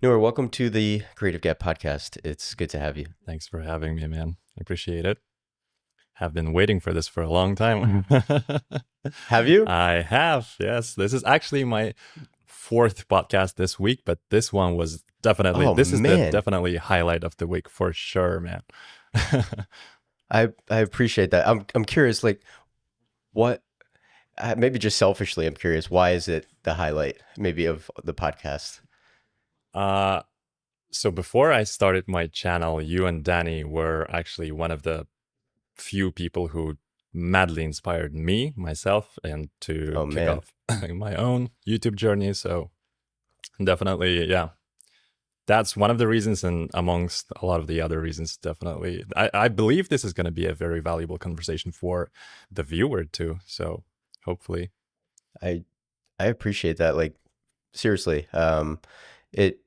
Noor, welcome to the Creative Gap podcast. It's good to have you. Thanks for having me, man. I appreciate it. Have been waiting for this for a long time. Have you? I have, yes. This is actually my fourth podcast this week, but this one was Oh this is the man, definitely highlight of the week for sure, man. I appreciate that. I'm curious, like what? Maybe just selfishly, I'm curious. Why is it the highlight, maybe of the podcast? uh, so before I started my channel, you and Danny were actually one of the few people who madly inspired me, myself, and to Oh kick man, off my own YouTube journey. So definitely, yeah, that's one of the reasons, and amongst a lot of the other reasons, definitely, I believe this is going to be a very valuable conversation for the viewer too. So hopefully, I I appreciate that. Like seriously, it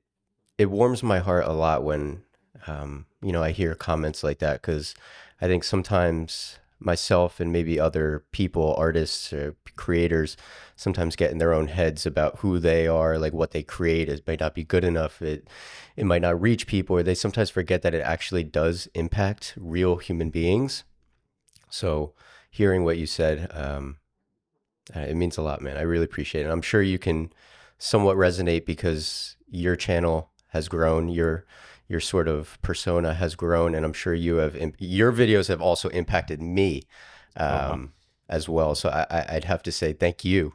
it warms my heart a lot when I hear comments like that because I think sometimes myself and maybe other people, artists or creators, sometimes get in their own heads about who they are, like what they create is might not be good enough. It might not reach people, or they sometimes forget that it actually does impact real human beings. So hearing what you said, it means a lot, man. I really appreciate it. I'm sure you can somewhat resonate because your channel has grown, your sort of persona has grown, and I'm sure your videos have also impacted me oh wow, as well. So I'd have to say thank you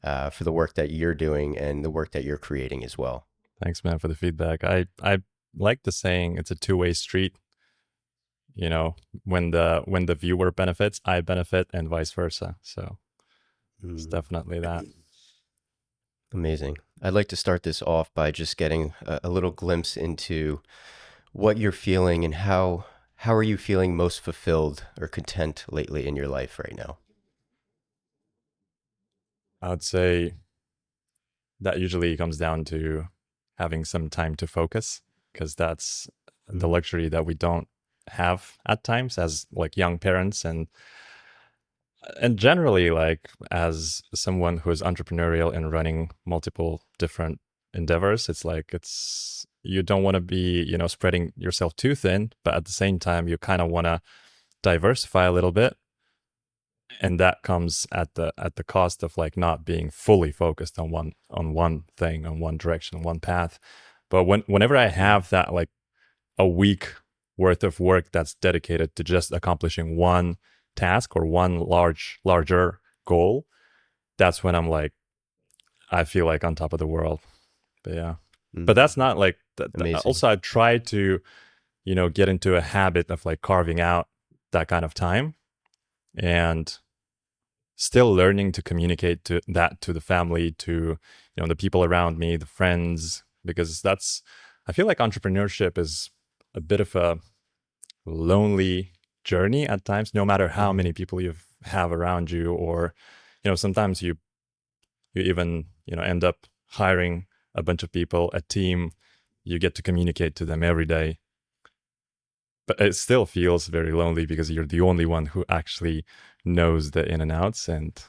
for the work that you're doing and the work that you're creating as well. thanks, man, for the feedback. I like the saying it's a two-way street. You know, when the viewer benefits, I benefit, and vice versa. So it's Mm, definitely that. amazing. I'd like to start this off by just getting a little glimpse into what you're feeling and how are you feeling most fulfilled or content lately in your life right now? I would say that usually comes down to having some time to focus, because that's the Mm, luxury that we don't have at times as like young parents, and generally like as someone who is entrepreneurial and running multiple different endeavors. It's like it's you don't want to be, spreading yourself too thin, but at the same time you kind of want to diversify a little bit, and that comes at the cost of like not being fully focused on one thing, on one direction, one path. But whenever I mm, have that, like a week worth of work that's dedicated to just accomplishing one task or one larger goal, that's when I'm like, I feel like on top of the world. But yeah, but mm. that's not like Amazing. also I try to, get into a habit of like carving out that kind of time, and still learning to communicate to the family, to the people around me, the friends, because that's, I feel like entrepreneurship is a bit of a lonely journey at times, no matter how Mm, many people you have around you, or sometimes you even end up hiring a bunch of people, a team. You get to communicate to them every day, but it still feels very lonely because you're the only one who actually knows the in and outs, and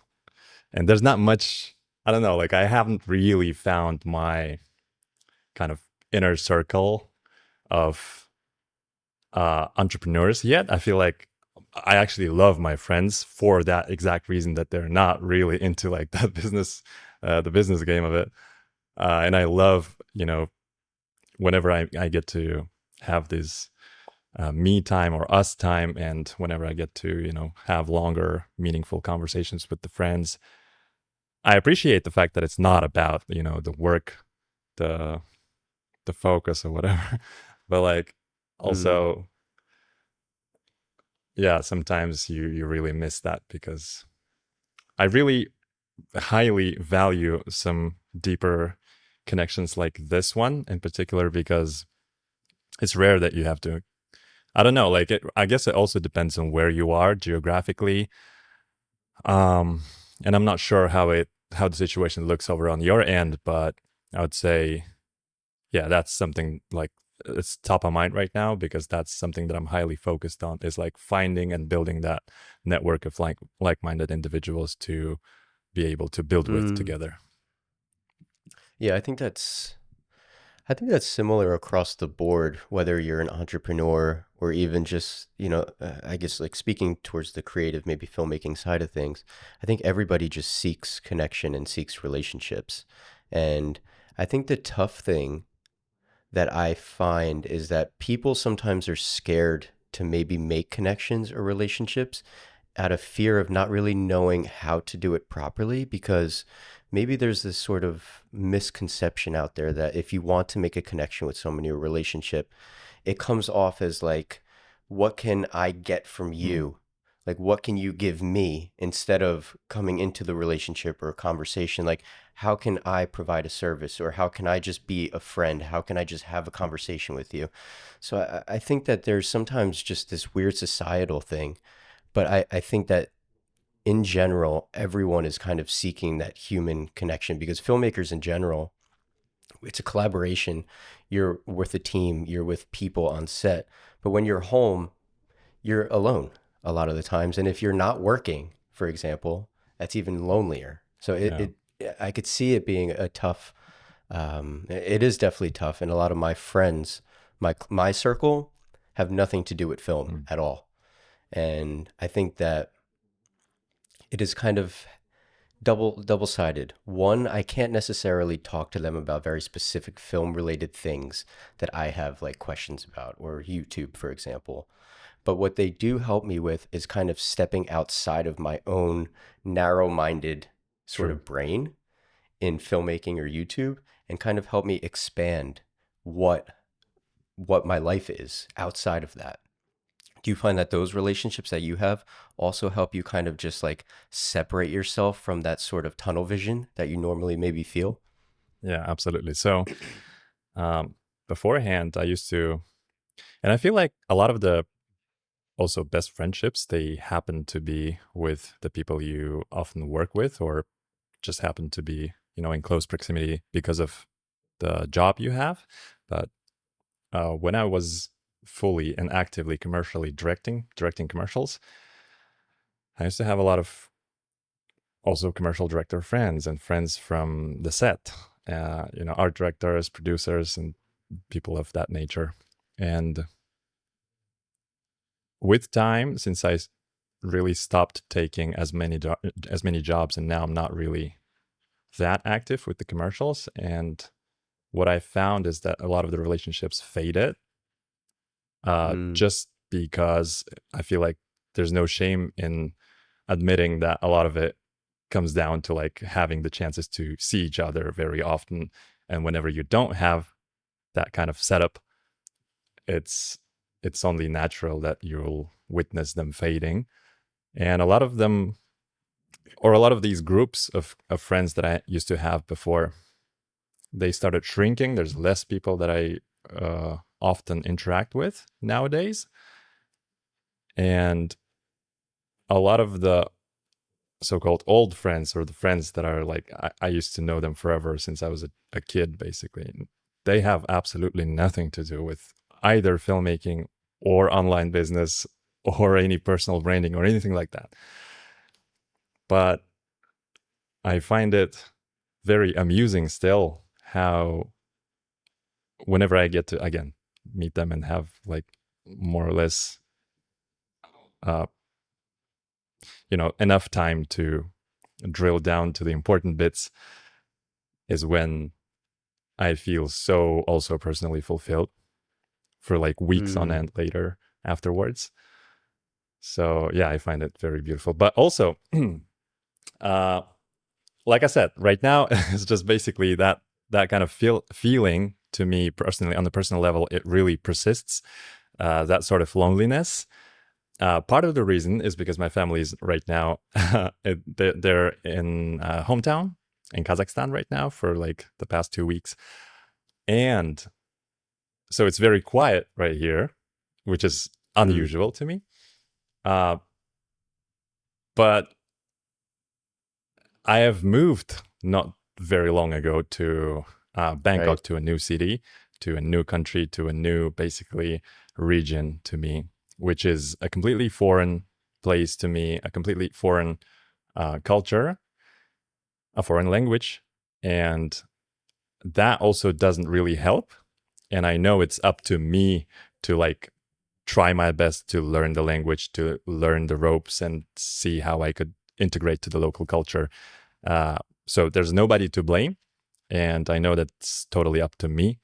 there's not much. I don't know, like I haven't really found my kind of inner circle of entrepreneurs yet. I feel like I actually love my friends for that exact reason, that they're not really into like that business, the business game of it. And I love, whenever I get to have this me time or us time, and whenever I get to, have longer, meaningful conversations with the friends. I appreciate the fact that it's not about, the work, the focus or whatever, but like mm. also, yeah, sometimes you really miss that, because I really highly value some deeper connections like this one in particular, because it's rare that you have to, I don't know, like I guess it also depends on where you are geographically. um and I'm not sure how the situation looks over on your end, but I would say, yeah, that's something like it's top of mind right now, because that's something that I'm highly focused on, is like finding and building that network of like-minded individuals to be able to build with Mm. together. Yeah, I think that's I think that's similar across the board, whether you're an entrepreneur or even just, I guess like speaking towards the creative, maybe filmmaking side of things. I think everybody just seeks connection and seeks relationships. And I think the tough thing that I find is that people sometimes are scared to maybe make connections or relationships out of fear of not really knowing how to do it properly, because maybe there's this sort of misconception out there that if you want to make a connection with someone in your relationship, it comes off as like, what can I get from Mm. you? Like, what can you give me, instead of coming into the relationship or a conversation? Like, how can I provide a service, or how can I just be a friend? How can I just have a conversation with you? So I think that there's sometimes just this weird societal thing, but I think that in general, everyone is kind of seeking that human connection, because filmmakers in general, it's a collaboration. You're with a team, you're with people on set. But when you're home, you're alone a lot of the times. And if you're not working, for example, that's even lonelier. So Yeah. I could see it being a tough, it is definitely tough. And a lot of my friends, my circle, have nothing to do with film Mm. at all. And I think that it is kind of double sided. One, I can't necessarily talk to them about very specific film related things that I have like questions about, or YouTube, for example. But what they do help me with is kind of stepping outside of my own narrow minded sort True. of brain in filmmaking or YouTube, and kind of help me expand what my life is outside of that. Do you find that those relationships that you have also help you kind of just like separate yourself from that sort of tunnel vision that you normally maybe feel? Yeah, absolutely. So um, beforehand, I used to, and I feel like a lot of the also best friendships, they happen to be with the people you often work with, or just happen to be, in close proximity because of the job you have. But when I was fully and actively commercially directing commercials, I used to have a lot of also commercial director friends and friends from the set, art directors, producers, and people of that nature. And with time, since really stopped taking as many jobs, and now I'm not really that active with the commercials. And what I found is that a lot of the relationships faded, Mm, just because I feel like there's no shame in admitting that a lot of it comes down to like having the chances to see each other very often. And whenever you don't have that kind of setup, it's it's only natural that you'll witness them fading. And a lot of them, or a lot of these groups of friends that I used to have before, they started shrinking. There's less people that I often interact with nowadays. And a lot of the so-called old friends, or the friends that are like I used to know them forever since I was a kid, basically, they have absolutely nothing to do with either filmmaking or online business or any personal branding or anything like that. But I find it very amusing still how whenever I get to again meet them and have like more or less uh enough time to drill down to the important bits, is when I feel so also personally fulfilled for like weeks on mm, end later afterwards. So yeah, I find it very beautiful. But also, uh, like I said, right now it's just basically that kind of feeling to me personally on the personal level. It really persists. That sort of loneliness. Part of the reason is because my family is right now they're in hometown in Kazakhstan right now for like the past 2 weeks, and so it's very quiet right here, which is mm, unusual to me. Uh, but I have moved not very long ago to right. Bangkok, to a new city, to a new country, to a new basically region to me, which is a completely foreign place to me, a completely foreign culture, a foreign language, and that also doesn't really help. And I know it's up to me to like try my best to learn the language, to learn the ropes, and see how I could integrate to the local culture. Uh, so there's nobody to blame. And I know that's totally up to me.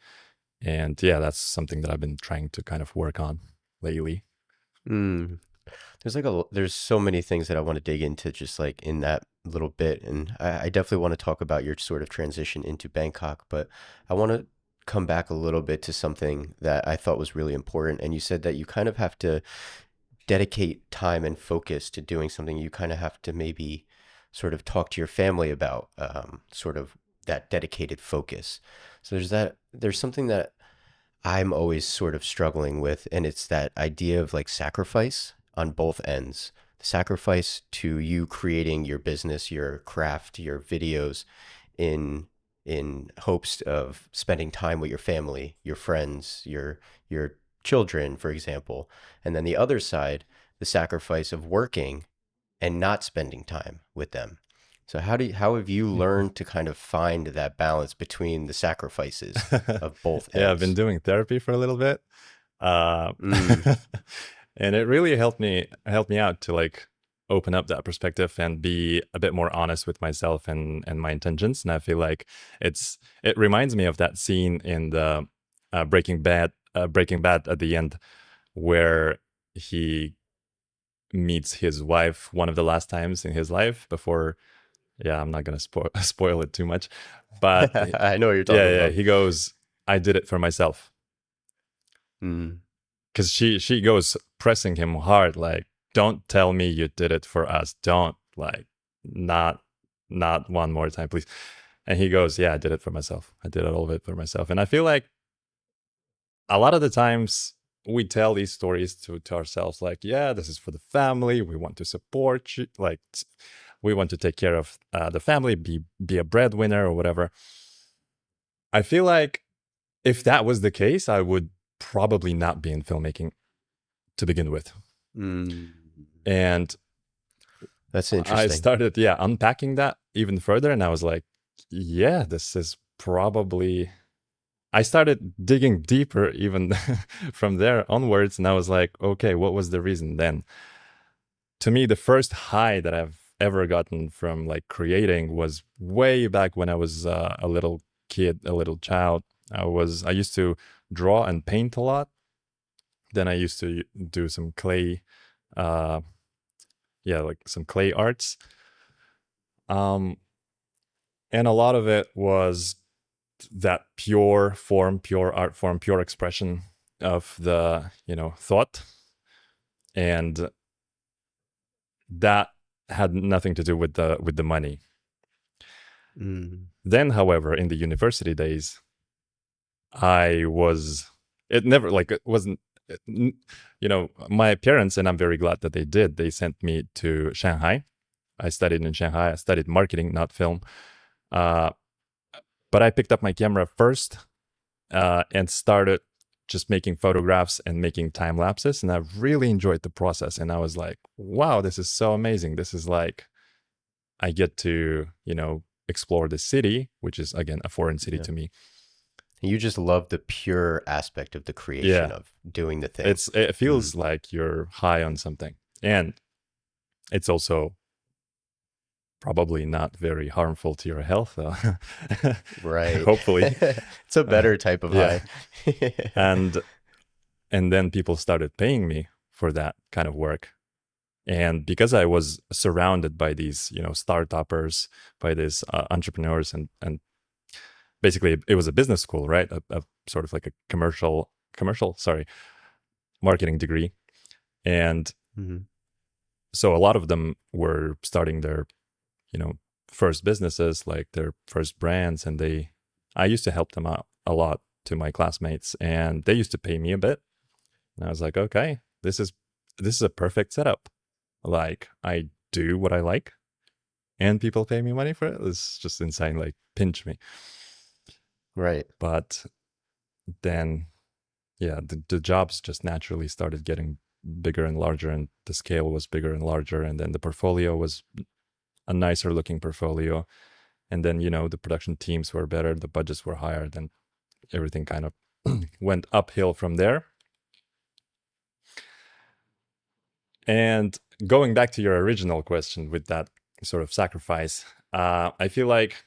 And yeah, that's something that I've been trying to kind of work on lately. Mm. There's so many things that I want to dig into just like in that little bit, and I definitely want to talk about your sort of transition into Bangkok, but I want to come back a little bit to something that I thought was really important. And you said that you kind of have to dedicate time and focus to doing something. You kind of have to maybe sort of talk to your family about sort of that dedicated focus. So there's something that I'm always sort of struggling with, and it's that idea of like sacrifice on both ends. Sacrifice to you creating your business, your craft, your videos in hopes of spending time with your family, your friends, your children, for example. And then the other side, the sacrifice of working and not spending time with them. So how have you learned to kind of find that balance between the sacrifices of both Yeah, I've been ends? doing therapy for a little bit. Uh, Mm, and it really helped me out to like open up that perspective and be a bit more honest with myself and my intentions. And I feel like it reminds me of that scene in the Breaking Bad at the end, where he meets his wife one of the last times in his life before. Yeah, I'm not gonna spoil it too much, but I know what you're yeah, talking yeah, about. he goes, "I did it for myself," Mm, because she goes pressing him hard, like, "Don't tell me you did it for us. Don't like not not one more time, please." And he goes, "Yeah, I did it for myself. I did all of it for myself." And I feel like a lot of the times we tell these stories to ourselves, like, "Yeah, this is for the family. We want to support you. Like, we want to take care of the family, be a breadwinner or whatever." I feel like if that was the case, I would probably not be in filmmaking to begin with. mm. And That's I interesting. started, yeah, unpacking that even further. And I was like, yeah, this is probably. I started digging deeper even from there onwards. And I was like, okay, what was the reason then? To me, the first high that I've ever gotten from like creating was way back when I was a little kid, a little child. I used to draw and paint a lot. Then I used to do some clay, uh, yeah, like some clay arts. Um, and a lot of it was that pure form, pure art form, pure expression of the, thought. And that had nothing to do with the money. Mm, Then, however, in the university days, I was, it never, like, it wasn't, my parents, and I'm very glad that they did, they sent me to Shanghai. I studied in Shanghai. I studied marketing, not film. Uh, but I picked up my camera first and started just making photographs and making time lapses. And I really enjoyed the process. And I was like, wow, this is so amazing. This is like, I get to, explore the city, which is, again, a foreign city yeah. to me. You just love the pure aspect of the creation Yeah. of doing the thing. It Mm, feels like you're high on something. And it's also probably not very harmful to your health, though. right. Hopefully. It's a Uh, better type of yeah. high. And then people started paying me for that kind of work. And because I was surrounded by these, startuppers, by these entrepreneurs, and basically it was a business school, right? A sort of like a sorry, marketing degree. And Mhm. so a lot of them were starting their, you know, first businesses, like their first brands. And I used to help them out a lot to my classmates, and they used to pay me a bit. And I was like, okay, this is a perfect setup. Like, I do what I like and people pay me money for it. It's just insane, like pinch me. Right. But then, yeah, the jobs just naturally started getting bigger and larger, and the scale was bigger and larger. And then the portfolio was a nicer looking portfolio. And then, the production teams were better, the budgets were higher, then everything kind of went uphill from there. And going back to your original question with that sort of sacrifice, I feel like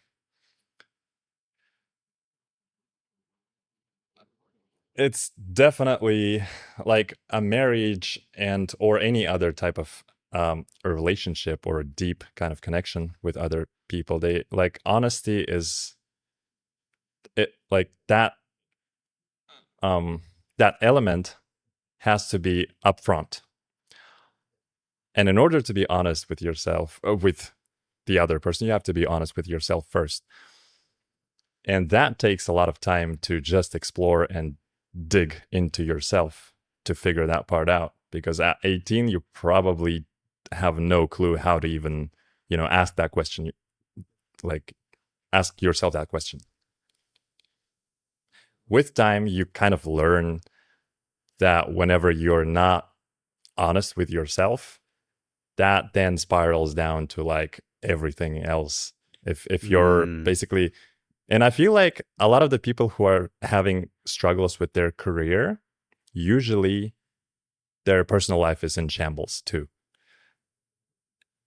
it's definitely like a marriage and or any other type of a relationship or a deep kind of connection with other people. They like honesty is it like that element has to be upfront. And in order to be honest with yourself, with the other person, you have to be honest with yourself first. And that takes a lot of time to just explore and dig into yourself to figure that part out. Because at 18, you probably have no clue how to even, ask that question. Like, ask yourself that question. With time, you kind of learn that whenever you're not honest with yourself, that then spirals down to like everything else. If you're basically, and I feel like a lot of the people who are having struggles with their career, usually their personal life is in shambles too.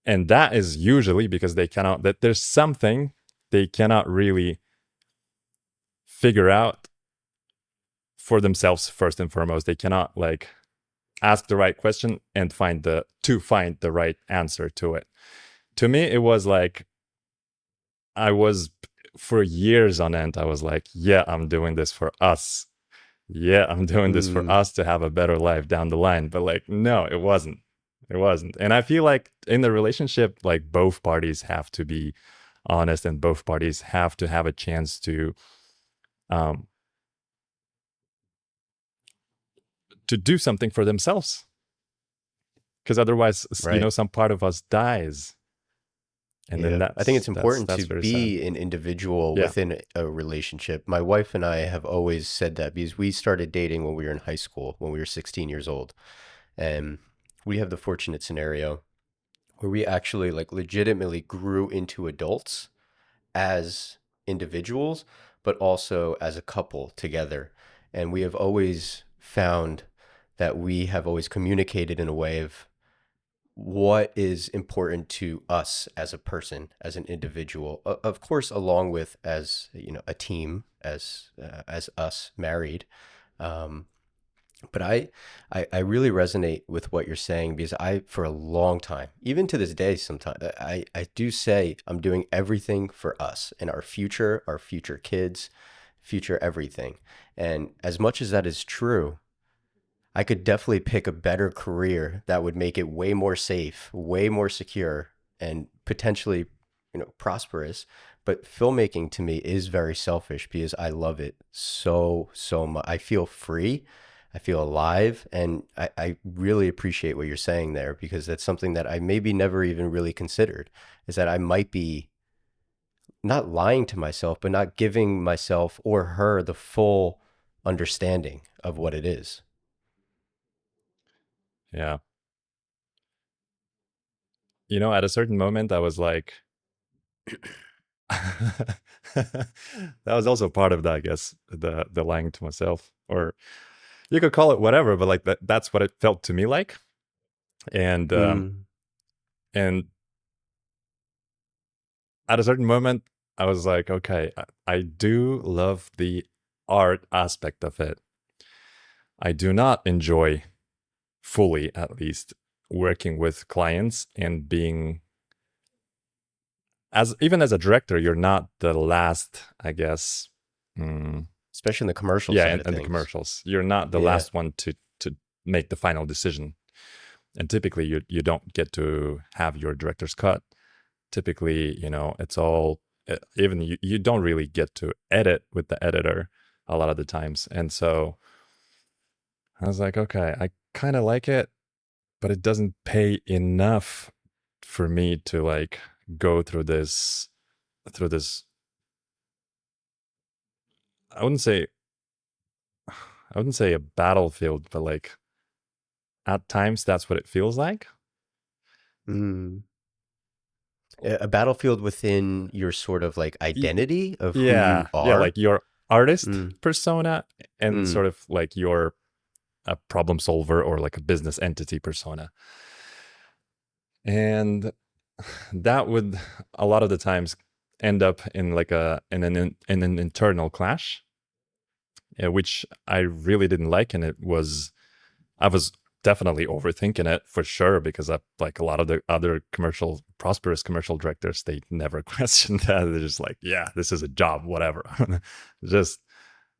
And that is usually because that there's something they cannot really figure out for themselves first and foremost. They cannot like ask the right question and find the right answer to it. To me, it was like I was for years on end, I was like, yeah, I'm doing this for us. Yeah, I'm doing this for us to have a better life down the line. But like, no, it wasn't. It wasn't. And I feel like in the relationship, like both parties have to be honest and both parties have to have a chance um to do something for themselves. Because otherwise, Right. some part of us dies. And then Yeah, I think it's important that's to very sad. be an individual Yeah. within a relationship. My wife and I have always said that because we started dating when we were in high school, when we were 16 years old. And we have the fortunate scenario where we actually like legitimately grew into adults as individuals, but also as a couple together. And we have always found that we have always communicated in a way of what is important to us as a person, as an individual, of course, along with as a team, as us married. Um, but I really resonate with what you're saying because for a long time, even to this day, sometimes I do say I'm doing everything for us and our future kids, future everything. And as much as that is true, I could definitely pick a better career that would make it way more safe, way more secure, and potentially, prosperous. But filmmaking to me is very selfish because I love it so much. I feel free, I feel alive, and I really appreciate what you're saying there because that's something that I maybe never even really considered is that I might be not lying to myself, but not giving myself or her the full understanding of what it is. Yeah. At a certain moment, I was like, that was also part of that, I guess, the lying to myself, or you could call it whatever, but like that's what it felt to me like. And Mm. and at a certain moment, I was like, okay, I do love the art aspect of it. I do not enjoy fully, at least, working with clients and being even as a director, you're not the last, I guess. Especially in the commercial Yeah, side of and the things. commercials, you're not the Yeah. last one to make the final decision. And typically, you don't get to have your director's cut. Typically, it's all even you don't really get to edit with the editor a lot of the times. And so I was like, okay, I kind of like it, but it doesn't pay enough for me to like go through this. I wouldn't say I wouldn't say a battlefield, but like at times that's what it feels like. Mm. A battlefield within your sort of like Y- identity of who yeah, you yeah, are. like your artist Mm, persona and mm. sort of like your a problem solver or like a business entity persona. And that would a lot of the times end up in like in an internal clash, which I really didn't like, and I was definitely overthinking it for sure because I like a lot of the other prosperous commercial directors, they never question that. They're just like, yeah, this is a job, whatever. just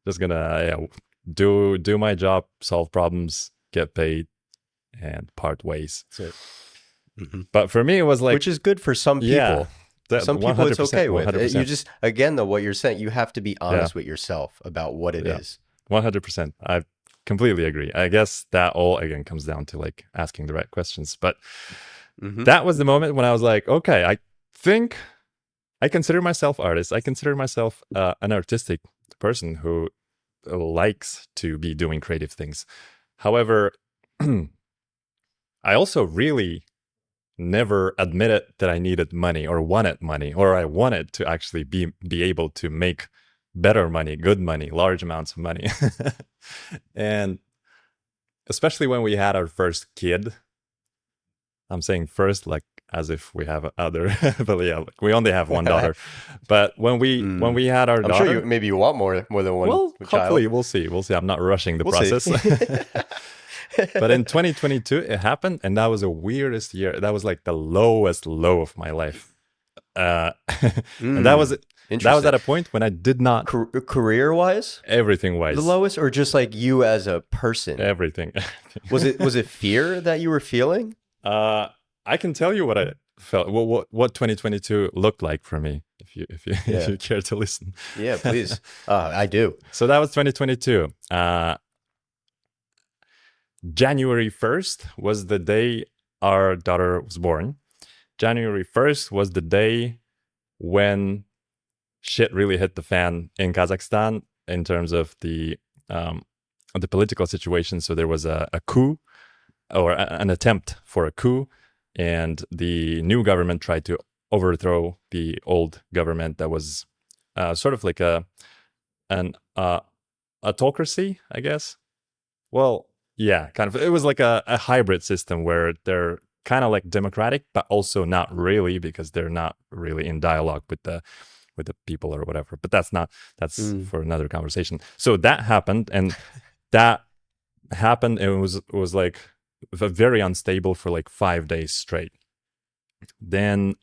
just gonna do my job, solve problems, get paid, and part ways. That's it. Hmm. But for me, it was like, Which is good for some yeah, people. that Some people it's 100%, okay with. You 100%. just, again, though, what you're saying, you have to be Yeah, honest with yourself about what it yeah, is. 100%. I completely agree. I guess that all again comes down to like asking the right questions. But Hmm. that was the moment when I was like, okay, I think I consider myself artist. I consider myself an artistic person who likes to be doing creative things. However, I also really never admitted that I needed money, or I wanted to actually be able to make better money, good money, large amounts of money. And especially when we had our first kid, I'm saying first like as if we have other, but yeah, like, we only have one daughter. But when Mm. we had our I'm sure you daughter, maybe you want more than one well, child. hopefully we'll see. We'll see. I'm not rushing the We'll see. process. But in 2022, it happened, and that was the weirdest year. That was like the lowest low of my life, uh, and Mm. that was Interesting. at a point when I did not Career wise, everything the wise, lowest, or just like you as a person? everything. Was it fear that you were feeling? uh, I can tell you what I felt. What 2022 looked like for me, if you if Yeah. you care to listen. Yeah, please. I do. So that was 2022. January 1st was the day our daughter was born. January 1st was the day when shit really hit the fan in Kazakhstan in terms um, of the political situation. So there was a coup, or an attempt for a coup, and the new government tried to overthrow the old government that was sort of like an autocracy, I guess. Well, yeah, kind of. It was like a hybrid system where they're kind of like democratic, but also not really because they're not really in dialogue with the people or whatever. But that's Mm. for another conversation. So that happened, and that happened. And it was like very unstable for like 5 days straight. Then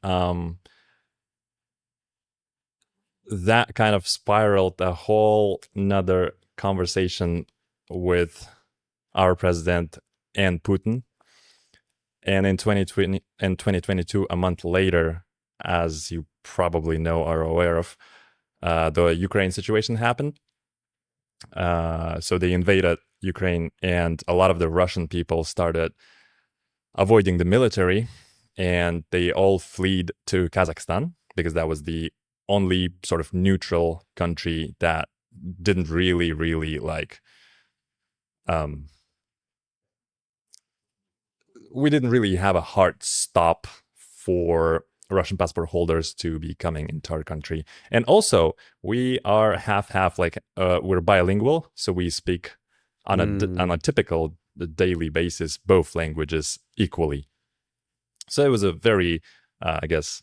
that kind of spiraled a whole another conversation with our president and Putin. And in 2020 and 2022, a month later, as you probably know, are aware of, the Ukraine situation happened. So they invaded Ukraine, and a lot of the Russian people started avoiding the military, and they all fled to Kazakhstan because that was the only sort of neutral country that didn't really like um, we didn't really have a hard stop for Russian passport holders to be coming into our country. And also, we are half, like we're bilingual, so we speak on Mm. a typical daily basis both languages equally. So it was a very, I guess,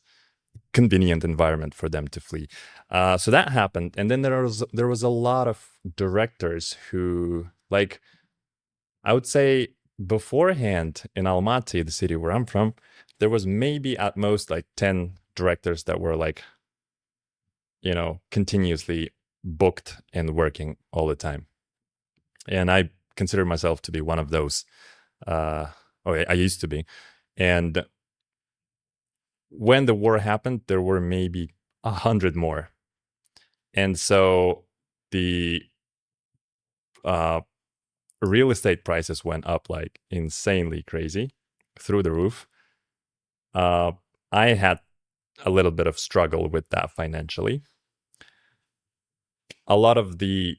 convenient environment for them to flee. So that happened, and then there was a lot of directors who, like, I would say beforehand in Almaty, the city where I'm from, there was maybe at most like 10 directors that were like, continuously booked and working all the time. And I consider myself to be one of those. Uh, I used to be. And when the war happened, there were maybe 100 more. And so the uh, real estate prices went up like insanely crazy through the roof. Uh, I had a little bit of struggle with that financially. A lot of the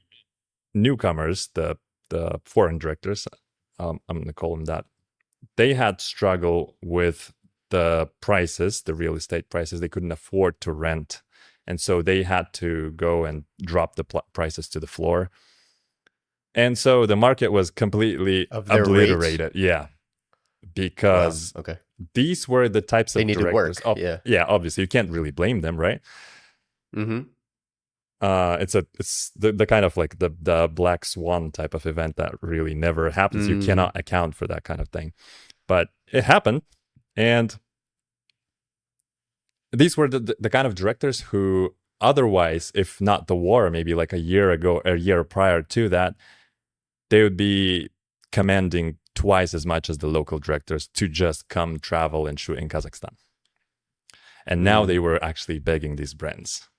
newcomers, the foreign directors, I'm going to call them that, they had struggle with the prices, the real estate prices, they couldn't afford to rent. And so they had to go and drop the prices to the floor. And so the market was completely Of their rates? obliterated. Yeah. Wow. Because Okay. these were the types They of needed directors. work. Yeah. Yeah, obviously, you can't really blame them, right? Mm-hmm. It's the kind of like the black swan type of event that really never happens. You Mm. cannot account for that kind of thing. But it happened. And these were the kind of directors who otherwise, if not the war, maybe like a year ago, a year prior to that, they would be commanding twice as much as the local directors to just come travel and shoot in Kazakhstan. And now they Mm. were actually begging these brands.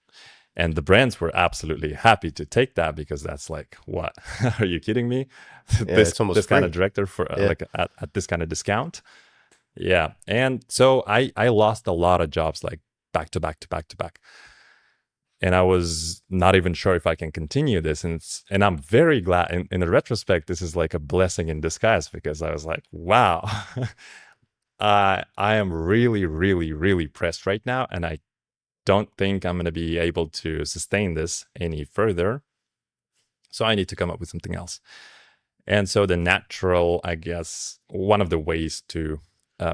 And the brands were absolutely happy to take that because that's like, what? Are you kidding me? Yeah, this it's almost this kind of free. director for Yeah. like at this kind of discount? Yeah. And so I lost a lot of jobs like back to back to back to back. And I was not even sure if I can continue this. And I'm very glad in the retrospect, this is like a blessing in disguise because I was like, wow, I am really, really, really pressed right now. And I don't think I'm going to be able to sustain this any further. So I need to come up with something else. And so the natural, I guess, one of the ways to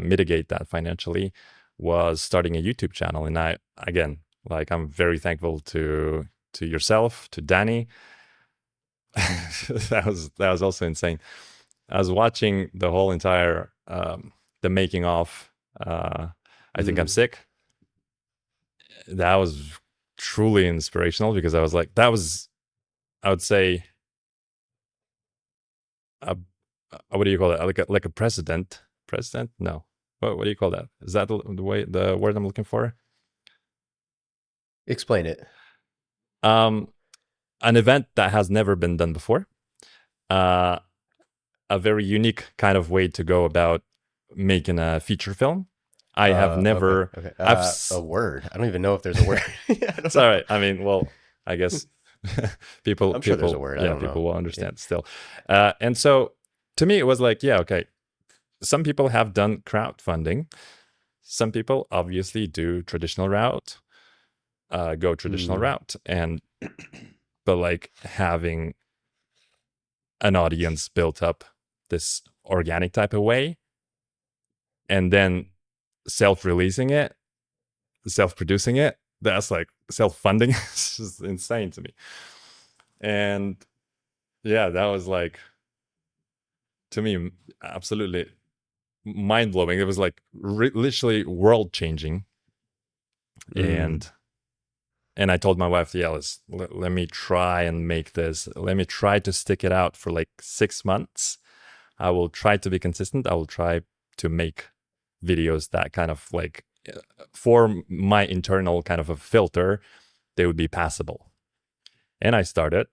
mitigate that financially was starting a YouTube channel. And I, again, like I'm very thankful to yourself, to Danny. That was also insane. I was watching the whole entire the making of I Think I'm Mm. Sick. That was truly inspirational because I was like, that was, I would say, a, what do you call it? Like a president? President? No. What do you call that? Is that the word I'm looking for? Explain it. Um, an event that has never been done before. Uh, a very unique kind of way to go about making a feature film. I have Okay. never. Okay. I've. A word. I don't even know if there's a word. Yeah, I don't It's all know. right. I mean, well, I guess I'm sure there's a word. I yeah, don't know. people will Yeah. understand still. And so to me, it was like, yeah, okay. Some people have done crowdfunding. Some people obviously do traditional route, go traditional Mm. route, and but like having an audience built up this organic type of way, and then self-releasing it, self-producing it, that's like self-funding. It's just insane to me. And yeah, that was like, to me, absolutely mind-blowing. It was like literally world-changing. Mm. And I told my wife, yeah, let me try and make this. Let me try to stick it out for like 6 months. I will try to be consistent. I will try to make videos that kind of like, for my internal kind of a filter, they would be passable. And I started.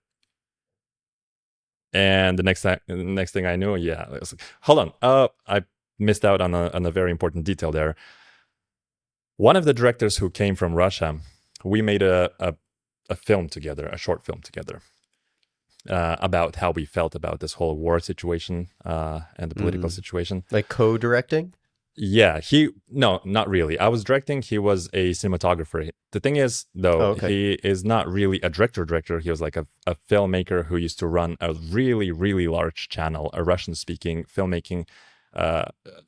And the next thing I knew, yeah, it was like, hold on, I missed out on a very important detail there. One of the directors who came from Russia, we made a film together, a short film together, about how we felt about this whole war situation and the political Mm. situation. Like co-directing? Yeah, no, not really. I was directing. He was a cinematographer. The thing is, Oh, though, okay. he is not really a director. He was like a filmmaker who used to run a really, really large channel, a Russian-speaking uh,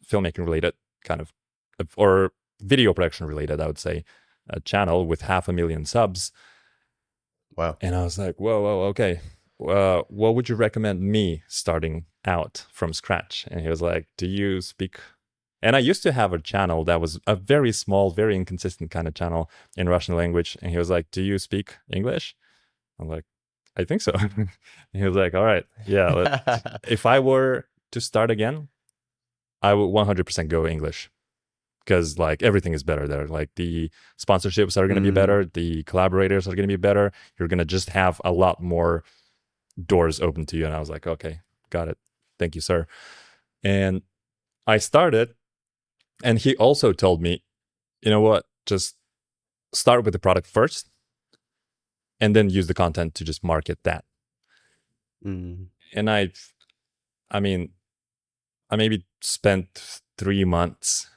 filmmaking related kind of, or video production related, I would say, a channel with 500,000 subs. Wow. And I was like, whoa, okay. What would you recommend me starting out from scratch? And he was like, do you speak? And I used to have a channel that was a very small, very inconsistent kind of channel in Russian language. And he was like, do you speak English? I'm like, I think so. And he was like, all right, yeah. If I were to start again, I would 100% go English because like everything is better there. Like the sponsorships are going to be Mm. better. The collaborators are going to be better. You're going to just have a lot more doors open to you. And I was like, okay, got it. Thank you, sir. And I started, and he also told me, you know what, just start with the product first and then use the content to just market that. Mm. And I mean, I maybe spent 3 months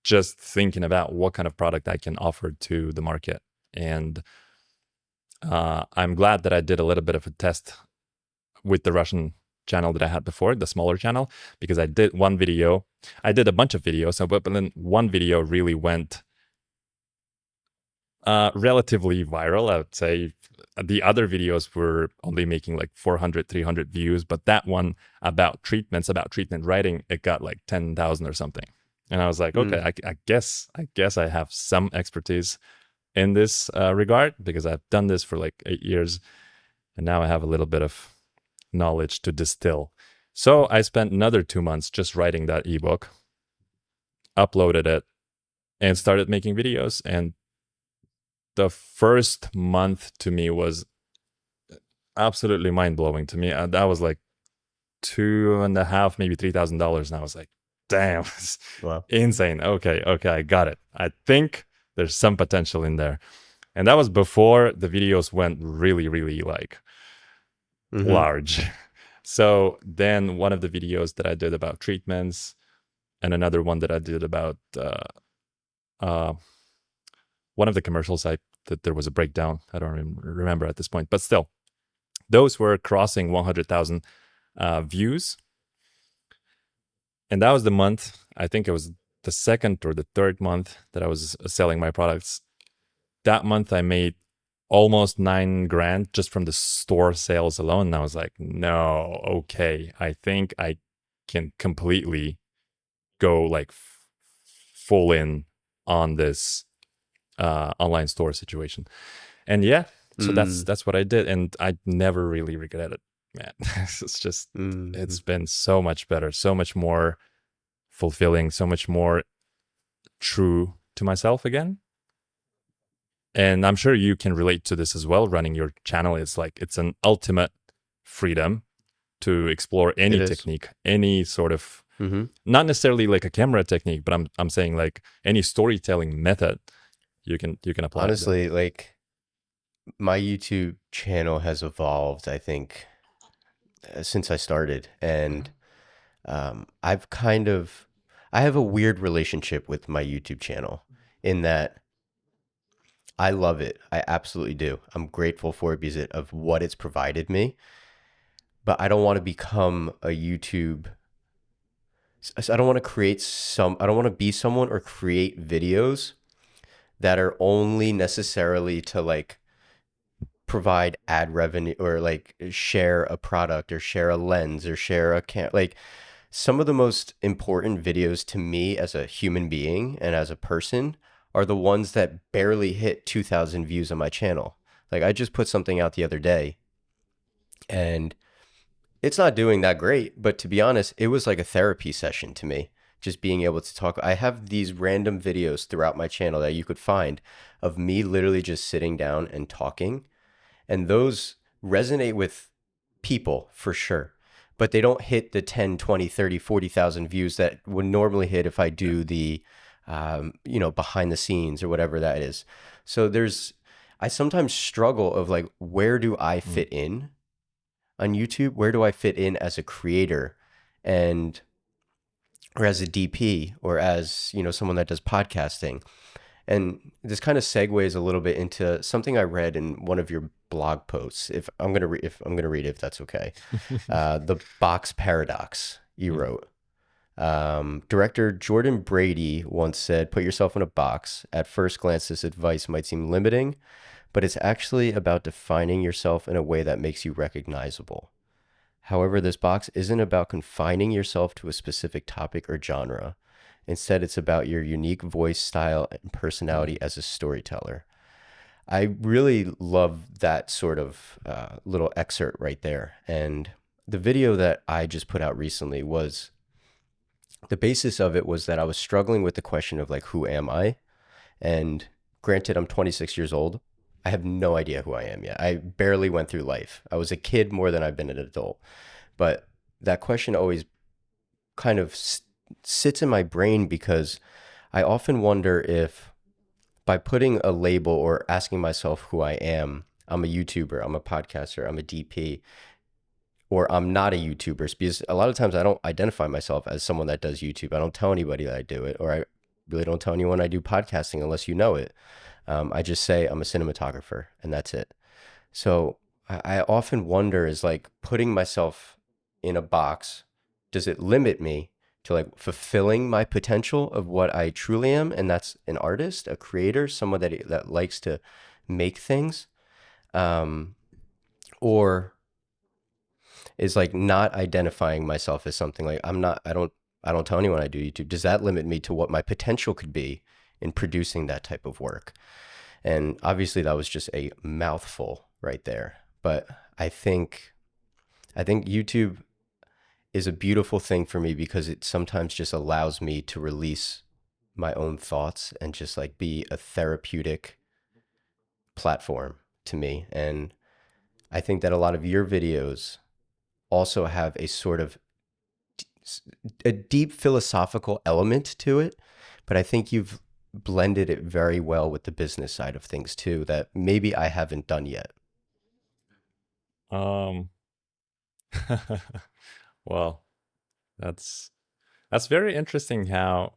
just thinking about what kind of product I can offer to the market. And I'm glad that I did a little bit of a test with the Russian channel that I had before, the smaller channel, because I did one video. I did a bunch of videos, but then one video really went relatively viral, I would say. The other videos were only making like 400, 300 views, but that one about treatments, about treatment writing, it got like 10,000 or something. And I was like, okay, Mm. I guess I have some expertise in this regard, because I've done this for like 8 years, and now I have a little bit of knowledge to distill. So I spent another 2 months just writing that ebook, uploaded it, and started making videos. And the first month to me was absolutely mind-blowing to me. That was like 2.5, maybe $3,000, and I was like, damn, it's Wow. insane. Okay, I got it. I think there's some potential in there. And that was before the videos went really, really like Mm-hmm. large. So then one of the videos that I did about treatments, and another one that I did about uh, one of the commercials, that there was a breakdown. I don't remember at this point, but still, those were crossing 100,000 views. And that was the month, I think it was the second or the third month that I was selling my products. That month I made almost 9 grand just from the store sales alone. And I was like, no, okay, I think I can completely go like full in on this online store situation. And yeah, so Mm. that's what I did, and I never really regret it, man. It's just, Mm. it's been so much better, so much more fulfilling, so much more true to myself again. And I'm sure you can relate to this as well. Running your channel is like, it's an ultimate freedom to explore It any is. technique, any sort of, Mm-hmm. not necessarily like a camera technique, but I'm saying like any storytelling method you can apply to that. Honestly, like my YouTube channel has evolved, I think, since I started, and I've kind of, I have a weird relationship with my YouTube channel in that I love it. I absolutely do. I'm grateful for it because of what it's provided me. But I don't want to become a YouTube. I don't want to create some. I don't want to be someone or create videos that are only necessarily to like provide ad revenue or like share a product or share a lens or share a like some of the most important videos to me as a human being and as a person are the ones that barely hit 2,000 views on my channel. Like I just put something out the other day and it's not doing that great, but to be honest, it was like a therapy session to me. Just being able to talk. I have these random videos throughout my channel that you could find of me literally just sitting down and talking. And those resonate with people for sure, but they don't hit the 10, 20, 30, 40,000 views that would normally hit if I do the, behind the scenes or whatever that is. So I sometimes struggle of like, where do I Mm. fit in on YouTube? Where do I fit in as a creator and, or as a DP or as, someone that does podcasting? And this kind of segues a little bit into something I read in one of your blog posts. If I'm gonna read it, if that's okay, the box paradox you Mm. wrote. Director Jordan Brady once said, "Put yourself in a box. At first glance, this advice might seem limiting, but it's actually about defining yourself in a way that makes you recognizable. However, this box isn't about confining yourself to a specific topic or genre. Instead, it's about your unique voice, style, and personality Mm. as a storyteller." I really love that sort of little excerpt right there. And the video that I just put out recently was the basis of it was that I was struggling with the question of like, who am I? And granted, I'm 26 years old. I have no idea who I am yet. I barely went through life. I was a kid more than I've been an adult. But that question always kind of sits in my brain because I often wonder if by putting a label or asking myself who I am, I'm a YouTuber, I'm a podcaster, I'm a DP, or I'm not a YouTuber. Because a lot of times I don't identify myself as someone that does YouTube. I don't tell anybody that I do it, or I really don't tell anyone I do podcasting unless you know it. I just say I'm a cinematographer and that's it. So I often wonder, is like putting myself in a box, does it limit me to like fulfilling my potential of what I truly am? And that's an artist, a creator, someone that likes to make things. Um, or is like not identifying myself as something like I don't tell anyone I do YouTube. Does that limit me to what my potential could be in producing that type of work? And obviously that was just a mouthful right there. But I think YouTube is a beautiful thing for me because it sometimes just allows me to release my own thoughts and just like be a therapeutic platform to me. And I think that a lot of your videos also have a sort of a deep philosophical element to it, but I think you've blended it very well with the business side of things too, that maybe I haven't done yet. Um, well, that's very interesting how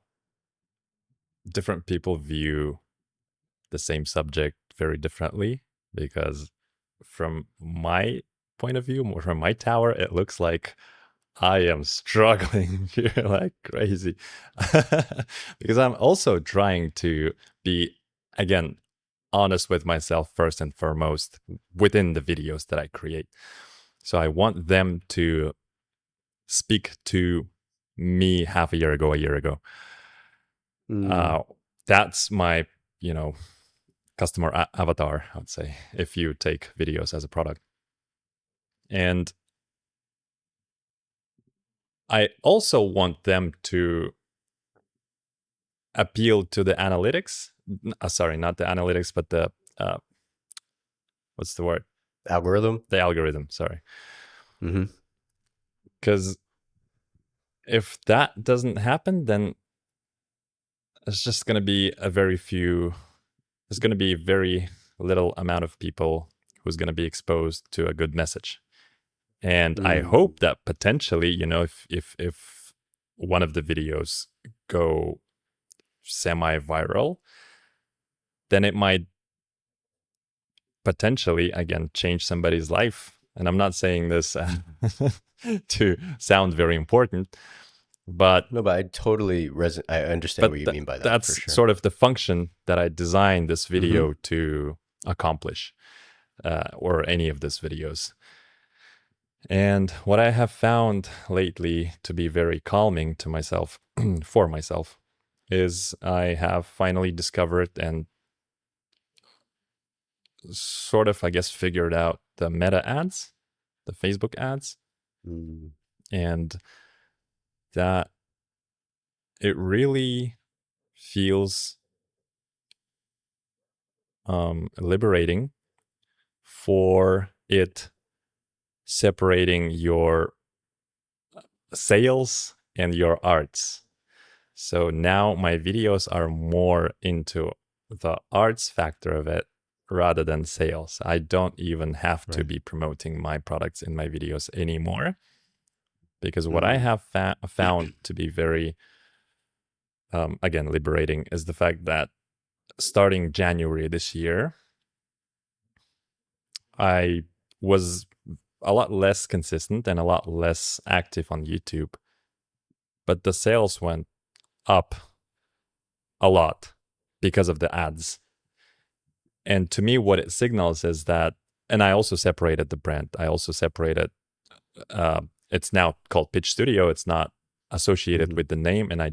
different people view the same subject very differently. Because from my point of view, more from my tower, it looks like I am struggling here like crazy because I'm also trying to be, again, honest with myself first and foremost within the videos that I create. So I want them to speak to me half a year ago, a year ago. Mm, Uh, that's my, you know, customer avatar, I would say, if you take videos as a product. And I also want them to appeal to the analytics. Sorry, not the analytics, but the uh, what's the word? algorithm. The algorithm. Sorry, Mm-hmm. because if that doesn't happen, then it's just going to be a very few. There's going to be very little amount of people who's going to be exposed to a good message. And I Mm, hope that potentially, if one of the videos go semi-viral, then it might potentially again change somebody's life. And I'm not saying this to sound very important, but no, but I totally I understand what you mean by that for that's sure. sort of the function that I designed this Mm-hmm. video to accomplish, or any of these videos. And what I have found lately to be very calming to myself, for myself, is I have finally discovered and sort of, I guess, figured out the meta ads, the Facebook ads, Mm, and that it really feels liberating for it separating your sales and your arts. So now my videos are more into the arts factor of it rather than sales. I don't even have to right. be promoting my products in my videos anymore, because what I Mm, have found to be very, again, liberating is the fact that starting January this year, I was a lot less consistent and a lot less active on YouTube, but the sales went up a lot because of the ads. And to me, what it signals is that, and I also separated the brand. I also separated, it's now called Pitch Studio. It's not associated mm-hmm. with the name. And I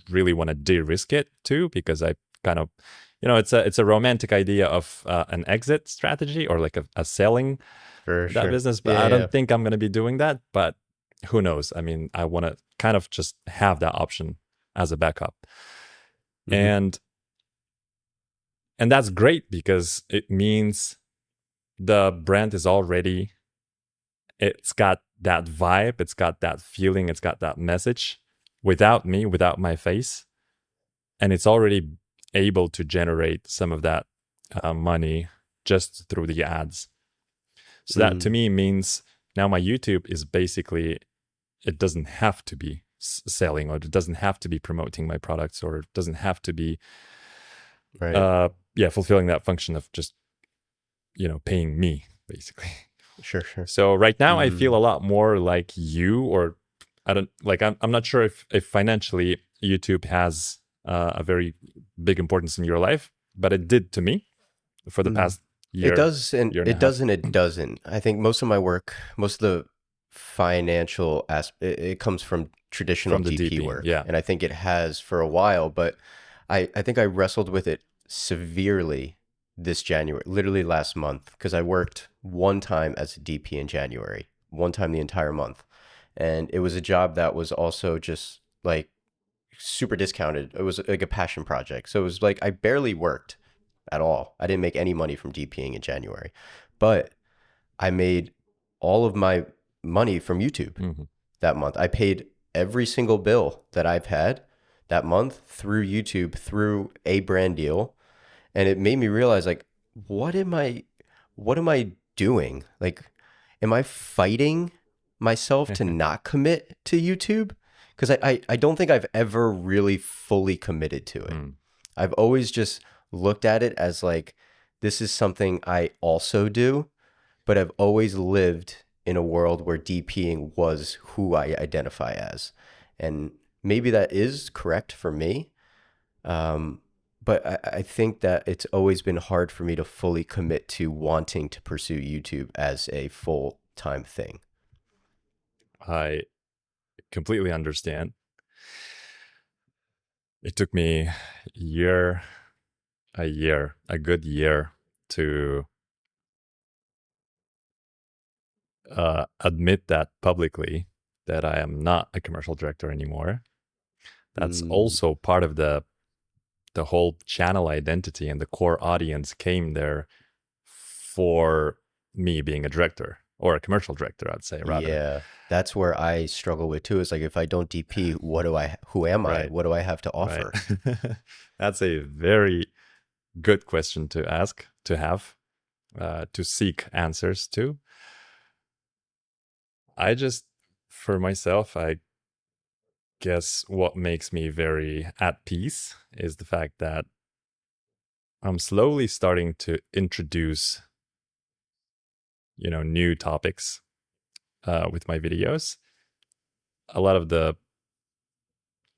really want to de-risk it too, because I kind of, it's a romantic idea of an exit strategy, or like a selling For that sure. business. But Yeah, I yeah. don't think I'm going to be doing that. But who knows? I mean, I want to kind of just have that option as a backup. Mm-hmm. And that's great because it means the brand is already, it's got that vibe, it's got that feeling, it's got that message without me, without my face, and it's already able to generate some of that money just through the ads. So that to Mm, me means now my YouTube is basically, it doesn't have to be selling, or it doesn't have to be promoting my products, or it doesn't have to be Right. fulfilling that function of just, paying me basically. Sure, sure. So right now I feel Mm. a lot more like you, or I don't like, I'm not sure if financially YouTube has a very big importance in your life, but it did to me for the Mm. past It year, does, and year and a it does, half. and it doesn't. I think most of my work, most of the financial aspect, it comes from traditional From the DP DP. work, Yeah. and I think it has for a while. But I think I wrestled with it severely this January, literally last month, because I worked one time as a DP in January, one time the entire month, and it was a job that was also just like super discounted. It was like a passion project, so it was like I barely worked at all. I didn't make any money from DPing in January, but I made all of my money from YouTube Hmm. that month. I paid every single bill that I've had that month through YouTube through a brand deal, and it made me realize like what am I what am I doing? Like am I fighting myself to not commit to YouTube? Because I don't think I've ever really fully committed to it. Mm. I've always just looked at it as like, this is something I also do, but I've always lived in a world where DPing was who I identify as. And maybe that is correct for me. Um, but I think that it's always been hard for me to fully commit to wanting to pursue YouTube as a full time thing. I completely understand. It took me year, a good year to admit that publicly, that I am not a commercial director anymore. That's Mm, also part of the whole channel identity, and the core audience came there for me being a director, or a commercial director, I'd say, rather. yeah, that's where I struggle with too. Is like if I don't DP, who am I? Right, What do I have to right. offer? That's a very good question to ask, to have, to seek answers to. I just, for myself, I guess what makes me very at peace is the fact that I'm slowly starting to introduce, new topics with my videos. A lot of the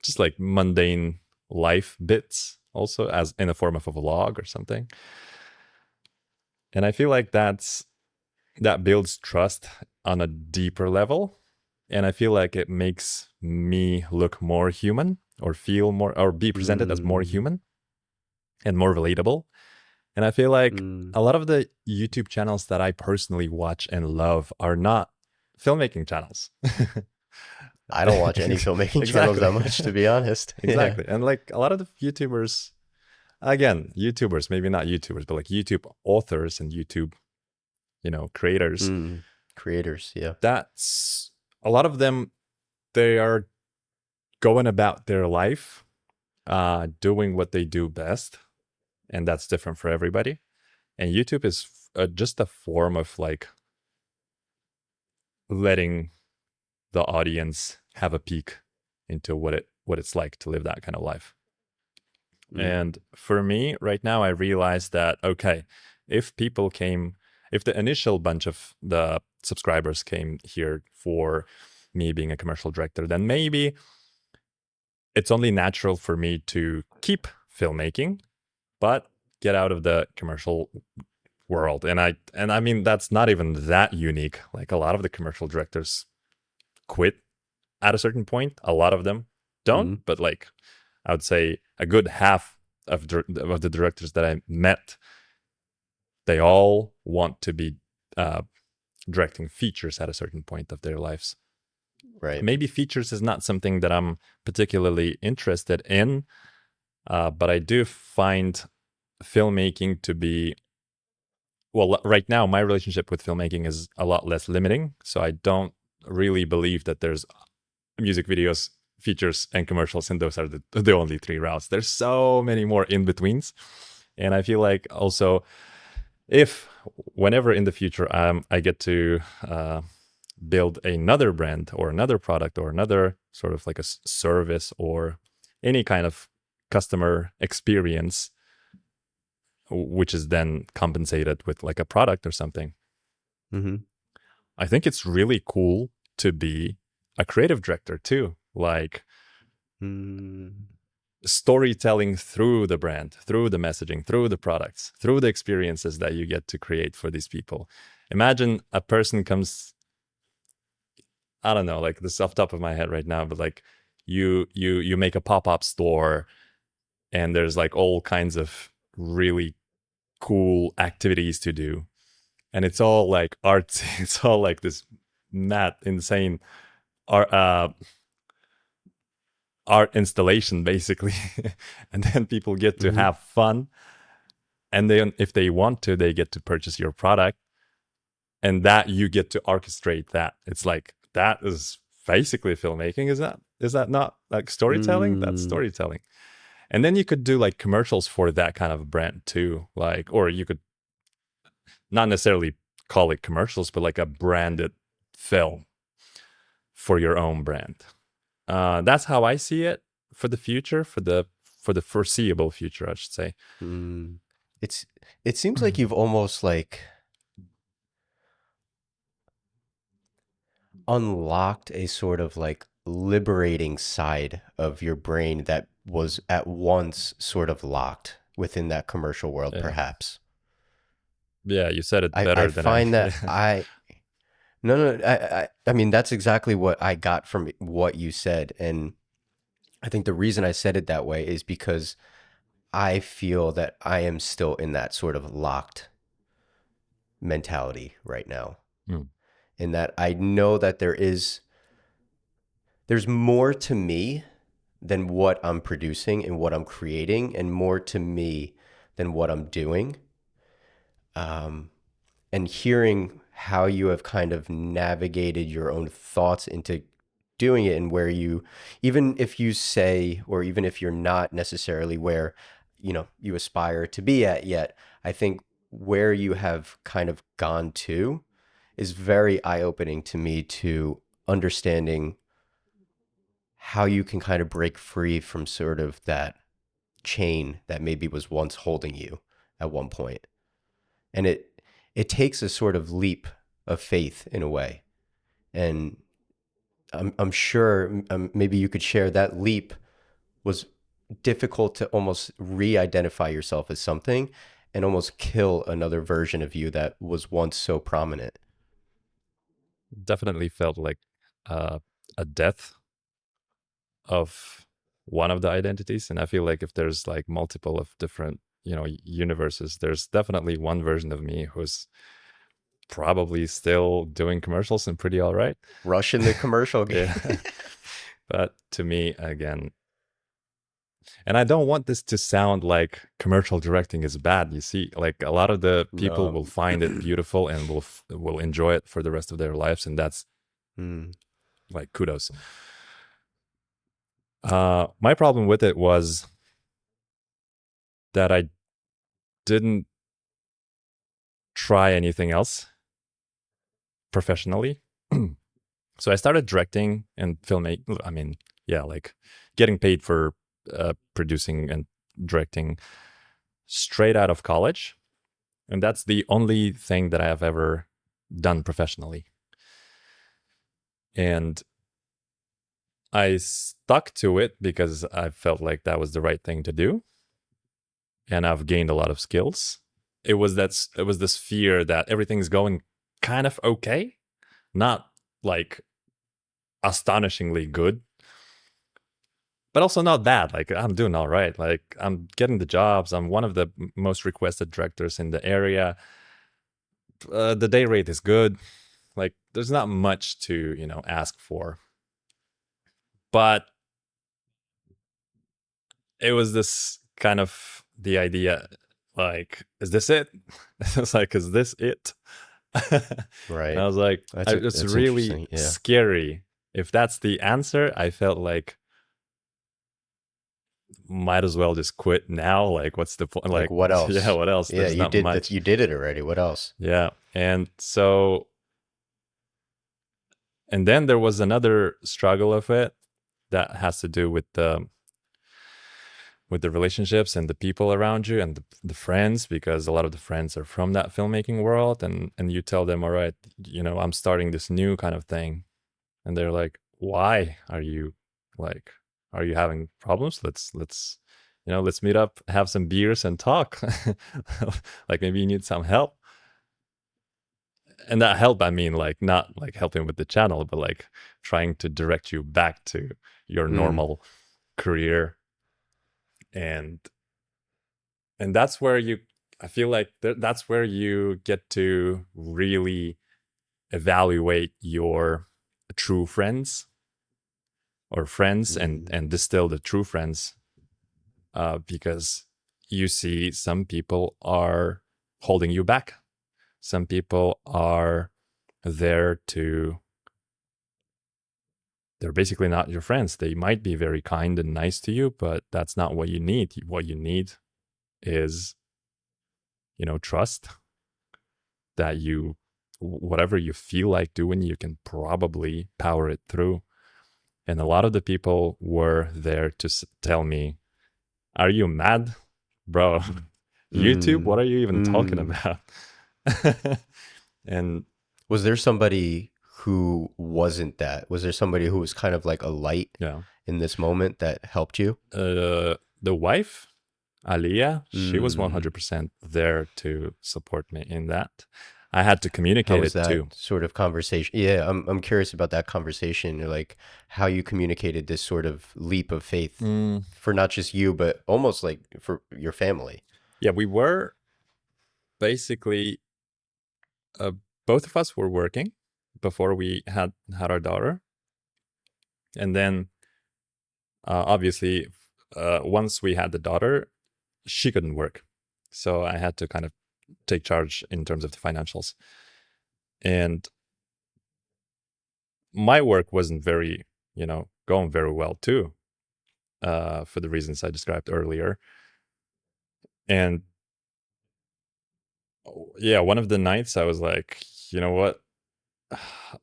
just like mundane life bits, also as in the form of a vlog or something. And I feel like that builds trust on a deeper level. And I feel like it makes me look more human, or feel more, or be presented as more Mm, human and more relatable. And I feel like mm. a lot of the YouTube channels that I personally watch and love are not filmmaking channels. I don't watch any filmmaking channels Exactly. that much, to be honest. Yeah. Exactly. And like a lot of the YouTubers, again, YouTubers, maybe not YouTubers, but like YouTube authors and YouTube, creators, Mm. Creators. Yeah. that's a lot of them, they are going about their life, doing what they do best. And that's different for everybody. And YouTube is just a form of like letting the audience have a peek into what it's like to live that kind of life. Mm. And for me right now, I realized that, okay, if people came, if the initial bunch of the subscribers came here for me being a commercial director, then maybe it's only natural for me to keep filmmaking, but get out of the commercial world. And I mean, that's not even that unique. Like a lot of the commercial directors quit at a certain point. A lot of them don't, Mm. but like I would say a good half of the directors that I met, they all want to be uh, directing features at a certain point of their lives. Right. Maybe features is not something that I'm particularly interested in, but I do find filmmaking to be, well, right now my relationship with filmmaking is a lot less limiting, so I don't really believe that there's music videos, features, and commercials, and those are the only three routes. There's so many more in betweens. And I feel like also, if whenever in the future I get to build another brand or another product or another sort of like a service or any kind of customer experience, which is then compensated with like a product or something. Mm-hmm. I think it's really cool to be a creative director too, like Mm. storytelling through the brand, through the messaging, through the products, through the experiences that you get to create for these people. Imagine a person comes, I don't know, like this off the top of my head right now, but like you make a pop-up store and there's like all kinds of really cool activities to do. And it's all like artsy. It's all like this mad, insane art, art installation, basically. And then people get to Mm-hmm. have fun. And then if they want to, they get to purchase your product. And that you get to orchestrate that. It's like, that is basically filmmaking. Is that not like storytelling? That's Mm. storytelling. And then you could do like commercials for that kind of brand too. Like, or you could not necessarily call it commercials, but like a branded film for your own brand. That's how I see it for the future, for the foreseeable future, I should say. Mm. It's it seems like you've almost like unlocked a sort of like liberating side of your brain that was at once sort of locked within that commercial world, Yeah, perhaps. yeah, you said it I better than I. find that Yeah. I no no I mean that's exactly what I got from what you said, and I think the reason I said it that way is because I feel that I am still in that sort of locked mentality right now. Mm, In that I know that there's more to me than what I'm producing and what I'm creating, and more to me than what I'm doing. Um, and hearing how you have kind of navigated your own thoughts into doing it, and where you, even if you say, or even if you're not necessarily where, you aspire to be at yet, I think where you have kind of gone to is very eye-opening to me, to understanding how you can kind of break free from sort of that chain that maybe was once holding you at one point. And it takes a sort of leap of faith in a way. And I'm sure maybe you could share that leap was difficult to almost re-identify yourself as something and almost kill another version of you that was once so prominent. definitely felt like uh, a death of one of the identities, and I feel like if there's like multiple of different, universes, there's definitely one version of me who's probably still doing commercials and pretty all right. Rush in the commercial game. Yeah. But to me, again, and I don't want this to sound like commercial directing is bad. You see, like a lot of the people No. will find it beautiful and will enjoy it for the rest of their lives, and that's Mm. like kudos. My problem with it was that I didn't try anything else professionally. So I started directing and filmmaking. I mean, yeah, like getting paid for producing and directing straight out of college. And that's the only thing that I have ever done professionally. And I stuck to it because I felt like that was the right thing to do. And I've gained a lot of skills. It was this fear that everything's going kind of okay, not like astonishingly good, but also not bad. Like I'm doing all right. Like I'm getting the jobs. I'm one of the most requested directors in the area. The day rate is good. Like there's not much to, ask for. But it was this kind of the idea, like, is this it? It's like, is this it? And I Right. was like, it's That's really interesting. Yeah. scary. If that's the answer, I felt like might as well just quit now. Like, what's the point? Like Like, what yeah, else? what else? Yeah, There's you not did that. much. You did it already. What else? Yeah. And so And then there was another struggle of it that has to do with the relationships and the people around you and the friends, because a lot of the friends are from that filmmaking world, and you tell them, all right, I'm starting this new kind of thing, and they're like, why are you, like, are you having problems? Let's meet up, have some beers and talk. Like, maybe you need some help. And that help, I mean, like, not like helping with the channel, but like trying to direct you back to your Mm. normal career. and and that's where I feel like that's where you get to really evaluate your true friends, or friends, and Mm. distill the true friends, because you see some people are holding you back. Some people are there to, they're basically not your friends. They might be very kind and nice to you, but that's not what you need. What you need is, trust that whatever you feel like doing, you can probably power it through. And a lot of the people were there to tell me, are you mad, bro? YouTube, what Mm. are you even talking Mm. about? And Was there somebody who wasn't that? Was there somebody who was kind of like a light yeah, in this moment that helped you? the wife, Aliyah, she was Mm. 100% there to support me in that. I had to How communicate was it that too. sort of conversation? Yeah, I'm curious about that conversation, or like how you communicated this sort of leap of faith Mm, for not just you, but almost like for your family. yeah, we were basically, uh, both of us were working before we had our daughter, and then, obviously, once we had the daughter, she couldn't work, so I had to kind of take charge in terms of the financials. And my work wasn't very, going very well too, for the reasons I described earlier. And yeah, one of the nights I was like, you know what?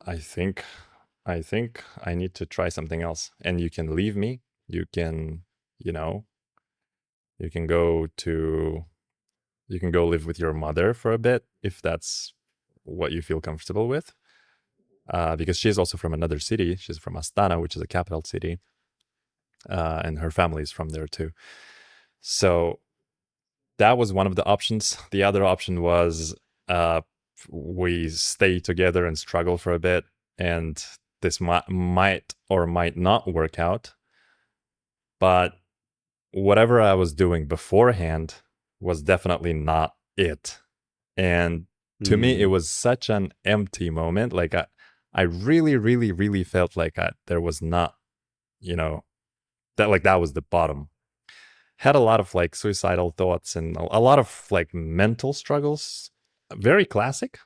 I think I need to try something else. And you can leave me. You can, you know, you can go to you can go live with your mother for a bit if that's what you feel comfortable with. Because she's also from another city. She's from Astana, which is a capital city, and her family is from there too. So that was one of the options. The other option was, uh, we stay together and struggle for a bit, and this might or might not work out. But whatever I was doing beforehand was definitely not it. And to me, it Mm. was such an empty moment. Like, I really, really, really felt like there was not, you know, that was the bottom. Had a lot of like suicidal thoughts and a lot of like mental struggles. Very classic,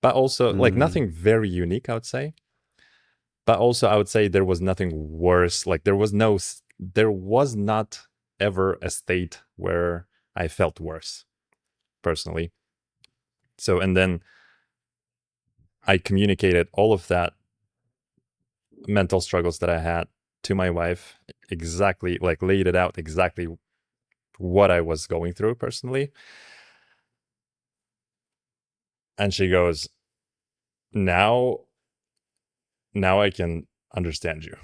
but also like Mm. nothing very unique, I would say. But also, I would say there was nothing worse. Like, there was not ever a state where I felt worse personally. So, and then I communicated all of that mental struggles that I had to my wife, exactly, like laid it out exactly what I was going through personally. And she goes, now, now I can understand you.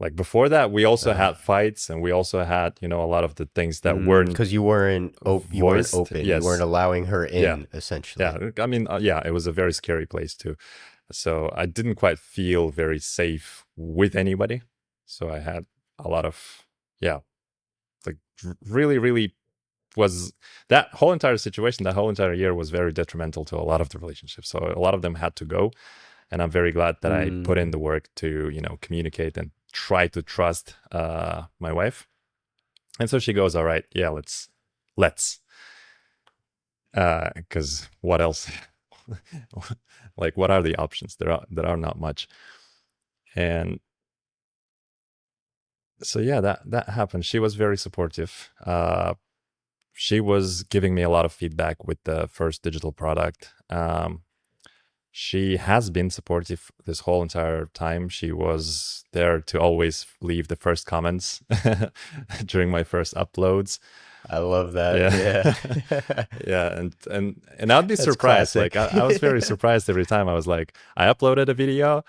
Like, before that, we also Uh, had fights, and we also had, a lot of the things that weren't because you weren't voiced. open. You weren't Yes. allowing her Yeah. in, essentially. Yeah. I mean, yeah, it was a very scary place too. So I didn't quite feel very safe with anybody. So I had a lot of, yeah, like, really, really was that whole entire situation, that whole entire year was very detrimental to a lot of the relationships. So a lot of them had to go. And I'm very glad that I put in Mm. the work to, communicate and try to trust, my wife. And so she goes, all right, yeah, let's, because what else? Like, what are the options? There are not much. And so yeah, that happened. She was very supportive. She was giving me a lot of feedback with the first digital product. she has been supportive this whole entire time. She was there to always leave the first comments during my first uploads. I love that. Yeah. Yeah. Yeah, and I'd be That's surprised. Like classic. I was very surprised every time. I was like, I uploaded a video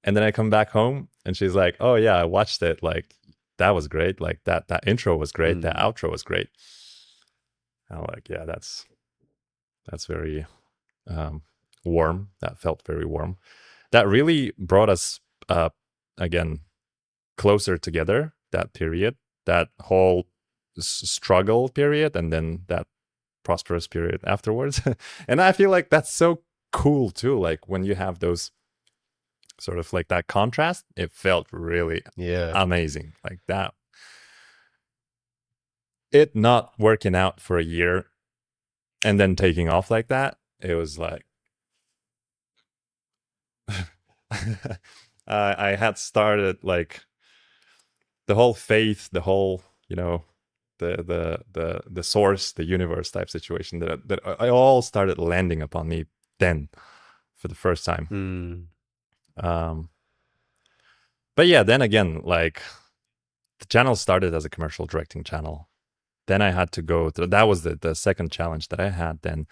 and then I come back home and she's like, "Oh yeah, I watched it. Like that was great. Like that intro was great. That Mm, outro was great." I'm like, "Yeah, that's very um warm. That felt very warm. That really brought us again closer together, that period, that whole struggle period, and then that prosperous period afterwards." And I feel like that's so cool too. Like when you have those sort of like that contrast, it felt really yeah. amazing. Like that, it not working out for a year and then taking off like that, it was like, I had started like the whole faith, the whole, you know, the source, the universe type situation that I all started landing upon me then for the first time. Mm, Um, but yeah, then again, like the channel started as a commercial directing channel. Then I had to go through, that was the second challenge that I had then,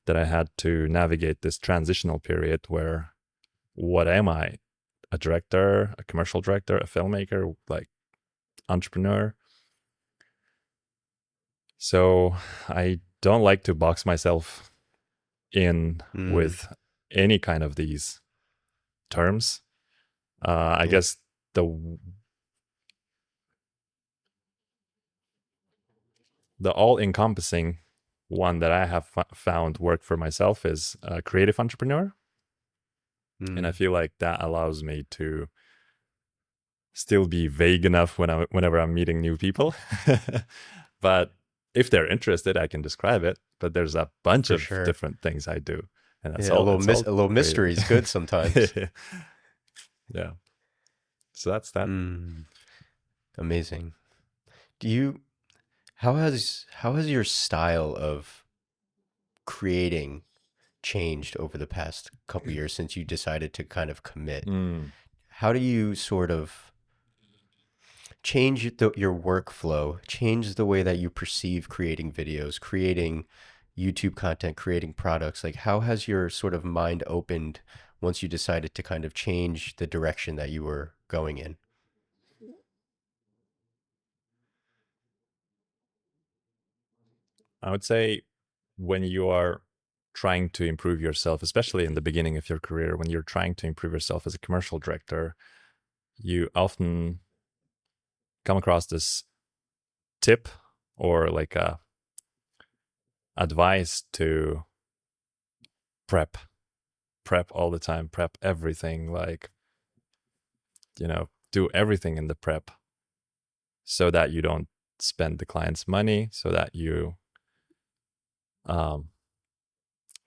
that I had to navigate this transitional period where, what am I? A director, a commercial director, a filmmaker, like entrepreneur. So I don't like to box myself in mm, with any kind of these terms. I yeah. guess the all-encompassing one that I have found work for myself is a creative entrepreneur, and I Mm, feel like that allows me to still be vague enough whenever I'm meeting new people. But if they're interested, I can describe it. But there's a bunch for of sure. different things I do, and that's Yeah, all. It's all a little creative. mystery is good sometimes. Yeah. So that's that. Mm, amazing. Do you how has your style of creating changed over the past couple years since you decided to kind of commit? Mm. How do you sort of change your workflow, change the way that you perceive creating videos, creating YouTube content, creating products? Like, how has your sort of mind opened once you decided to kind of change the direction that you were going in? I would say when you are trying to improve yourself, especially in the beginning of your career, when you're trying to improve yourself as a commercial director, you often come across this tip or like a advice to prep, prep all the time, prep everything, like, you know, do everything in the prep so that you don't spend the client's money, so that you um,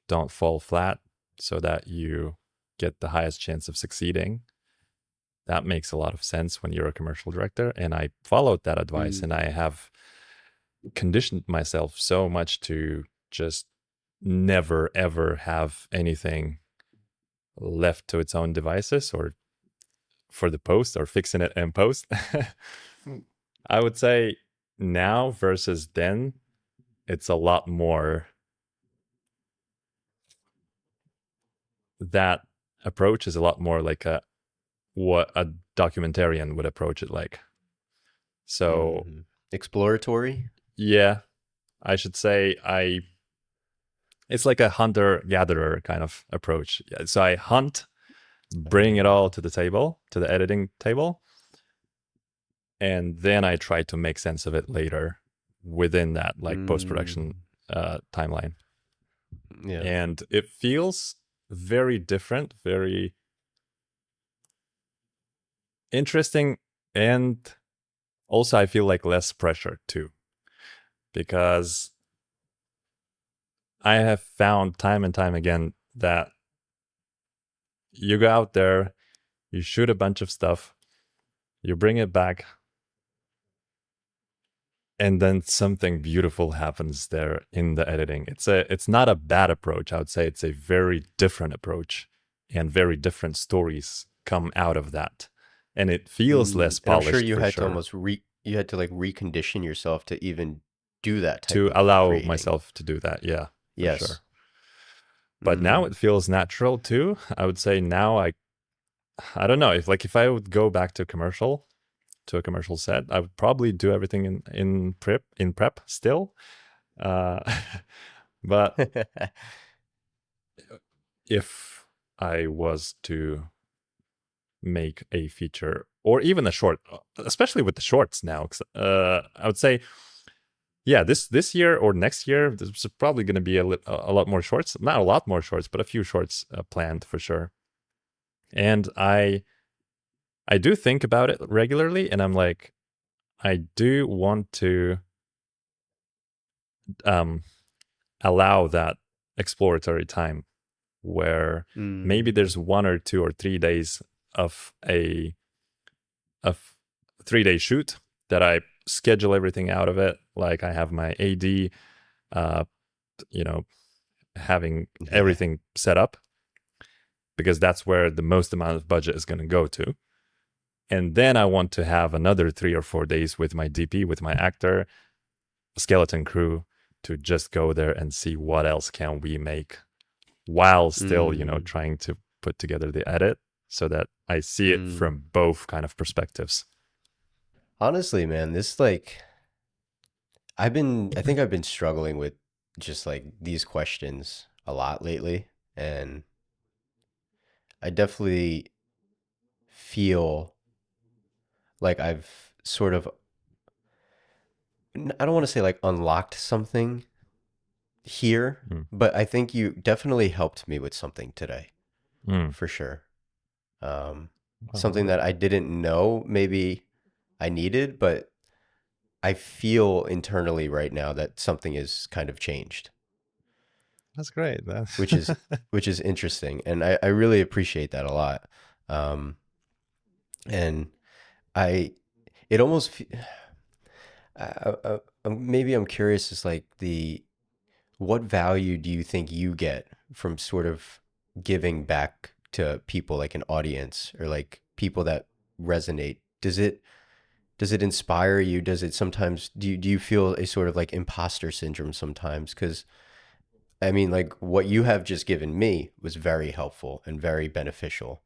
don't fall flat, so that you get the highest chance of succeeding. That makes a lot of sense when you're a commercial director. And I followed that advice, and Mm, I have conditioned myself so much to just never ever have anything left to its own devices or for the post or fixing it in post. I would say now versus then, it's a lot more, that approach is a lot more like a what a documentarian would approach it like. So mm. Exploratory? yeah, I should say it's like a hunter gatherer kind of approach. Yeah, so I hunt, bring it all Uh, to the table, to the editing table, and then I try to make sense of it later within that like post production mm, timeline. yeah. And it feels very different, very interesting, and also I feel like less pressure too, because I have found time and time again that you go out there, you shoot a bunch of stuff, you bring it back, and then something beautiful happens there in the editing. It's not a bad approach. I would say it's a very different approach, and very different stories come out of that. And it feels less And I'm sure polished you for had to sure, almost you had to like recondition yourself to even do that type to of allow creating. myself to do that. Yeah, for sure. Yes. But now Mm. it feels natural too. I would say now I don't know, if I would go back to a commercial set, I would probably do everything in prep still. Uh, but if I was to make a feature or even a short, especially with the shorts now, I would say, yeah, this year or next year, there's probably going to be a lot more shorts. Not a lot more shorts, but a few shorts planned for sure. And I do think about it regularly, and I'm like, I do want to um, allow that exploratory time where maybe Mm. there's 1 or 2 or 3 days of a 3 day shoot that I schedule everything out of it. Like I have my AD, uh, you know, having Yeah. everything set up because that's where the most amount of budget is going to go to. And then I want to have another 3 or 4 days with my DP, with my actor, skeleton crew, to just go there and see what else can we make while still, Mm. trying to put together the edit so that I see it Mm. from both kind of perspectives. Honestly, man, this like I think I've been struggling with just like these questions a lot lately, and I definitely feel like I've sort of I don't want to say like unlocked something here, Mm. but I think you definitely helped me with something today Mm. for sure. Um, Something Well, that I didn't know maybe I needed, but I feel internally right now that something is kind of changed, that's great. That's which is which is interesting, and I really appreciate that a lot. Um, and I it almost maybe I'm curious, is like the what value do you think you get from sort of giving back to people like an audience or like people that resonate? Does it inspire you? Does it sometimes do you feel a sort of like imposter syndrome sometimes? Because I mean, like what you have just given me was very helpful and very beneficial.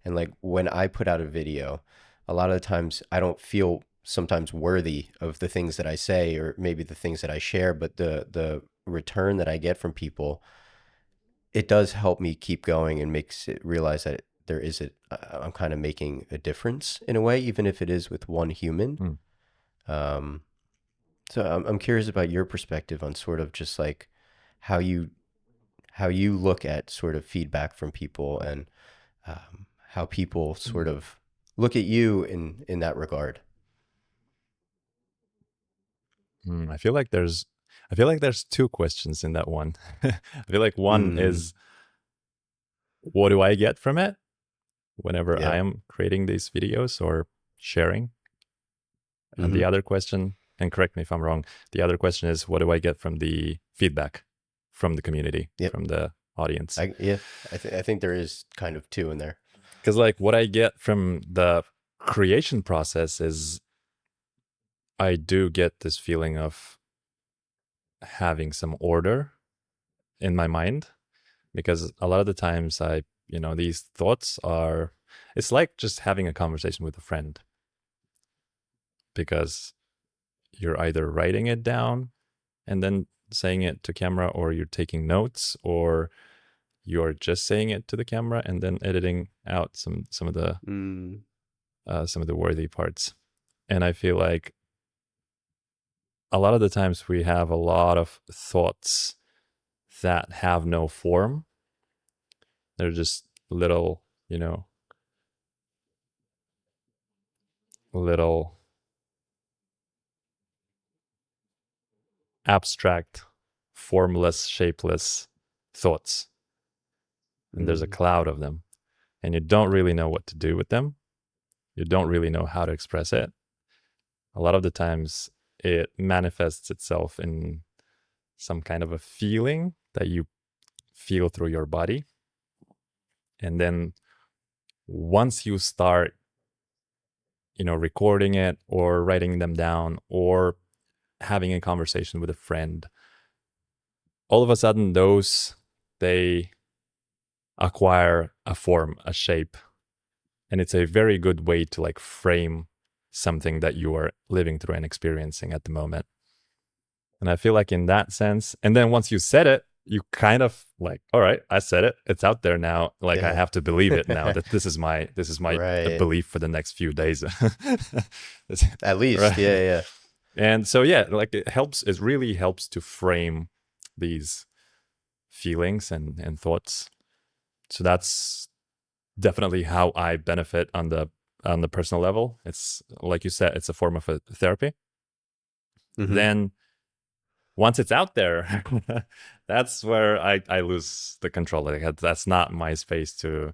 And like when I put out a video, a lot of the times I don't feel sometimes worthy of the things that I say or maybe the things that I share, but the return that I get from people, it does help me keep going and makes it realize that there is a I'm kind of making a difference in a way, even if it is with one human. mm, Um, so I'm curious about your perspective on sort of just like how you how you look at sort of feedback from people and how people sort mm, of look at you in that regard. mm. I feel like there's two questions in that one. I feel like one Mm, is, what do I get from it whenever I yep. am creating these videos or sharing? And the Mm-hmm. other question, and correct me if I'm wrong, the other question is, what do I get from the feedback from the community, Yep. from the audience? Yeah. I think there is kind of two in there. Because like what I get from the creation process is I do get this feeling of having some order in my mind, because a lot of the times these thoughts are, it's like just having a conversation with a friend, because you're either writing it down and then saying it to camera, or you're taking notes, or you're just saying it to the camera and then editing out Mm, some of the worthy parts. And I feel like a lot of the times we have a lot of thoughts that have no form. They're just little, little abstract, formless, shapeless thoughts. And there's a mm, cloud of them. And you don't really know what to do with them. You don't really know how to express it. A lot of the times it manifests itself in some kind of a feeling that you feel through your body. And then once you start, recording it or writing them down or having a conversation with a friend, all of a sudden they acquire a form, a shape. And it's a very good way to like frame something that you are living through and experiencing at the moment. And I feel like in that sense, and then once you said it, you kind of like, all right, I said it. It's out there now. Like I Yeah. have to believe it now that this is my Right. belief for the next few days. At least, Right. yeah, yeah. And so yeah, like it really helps to frame these feelings and thoughts. So that's definitely how I benefit on the personal level. It's like you said, it's a form of a therapy. Hmm. Then once it's out there, that's where I lose the control. Like that's not my space to,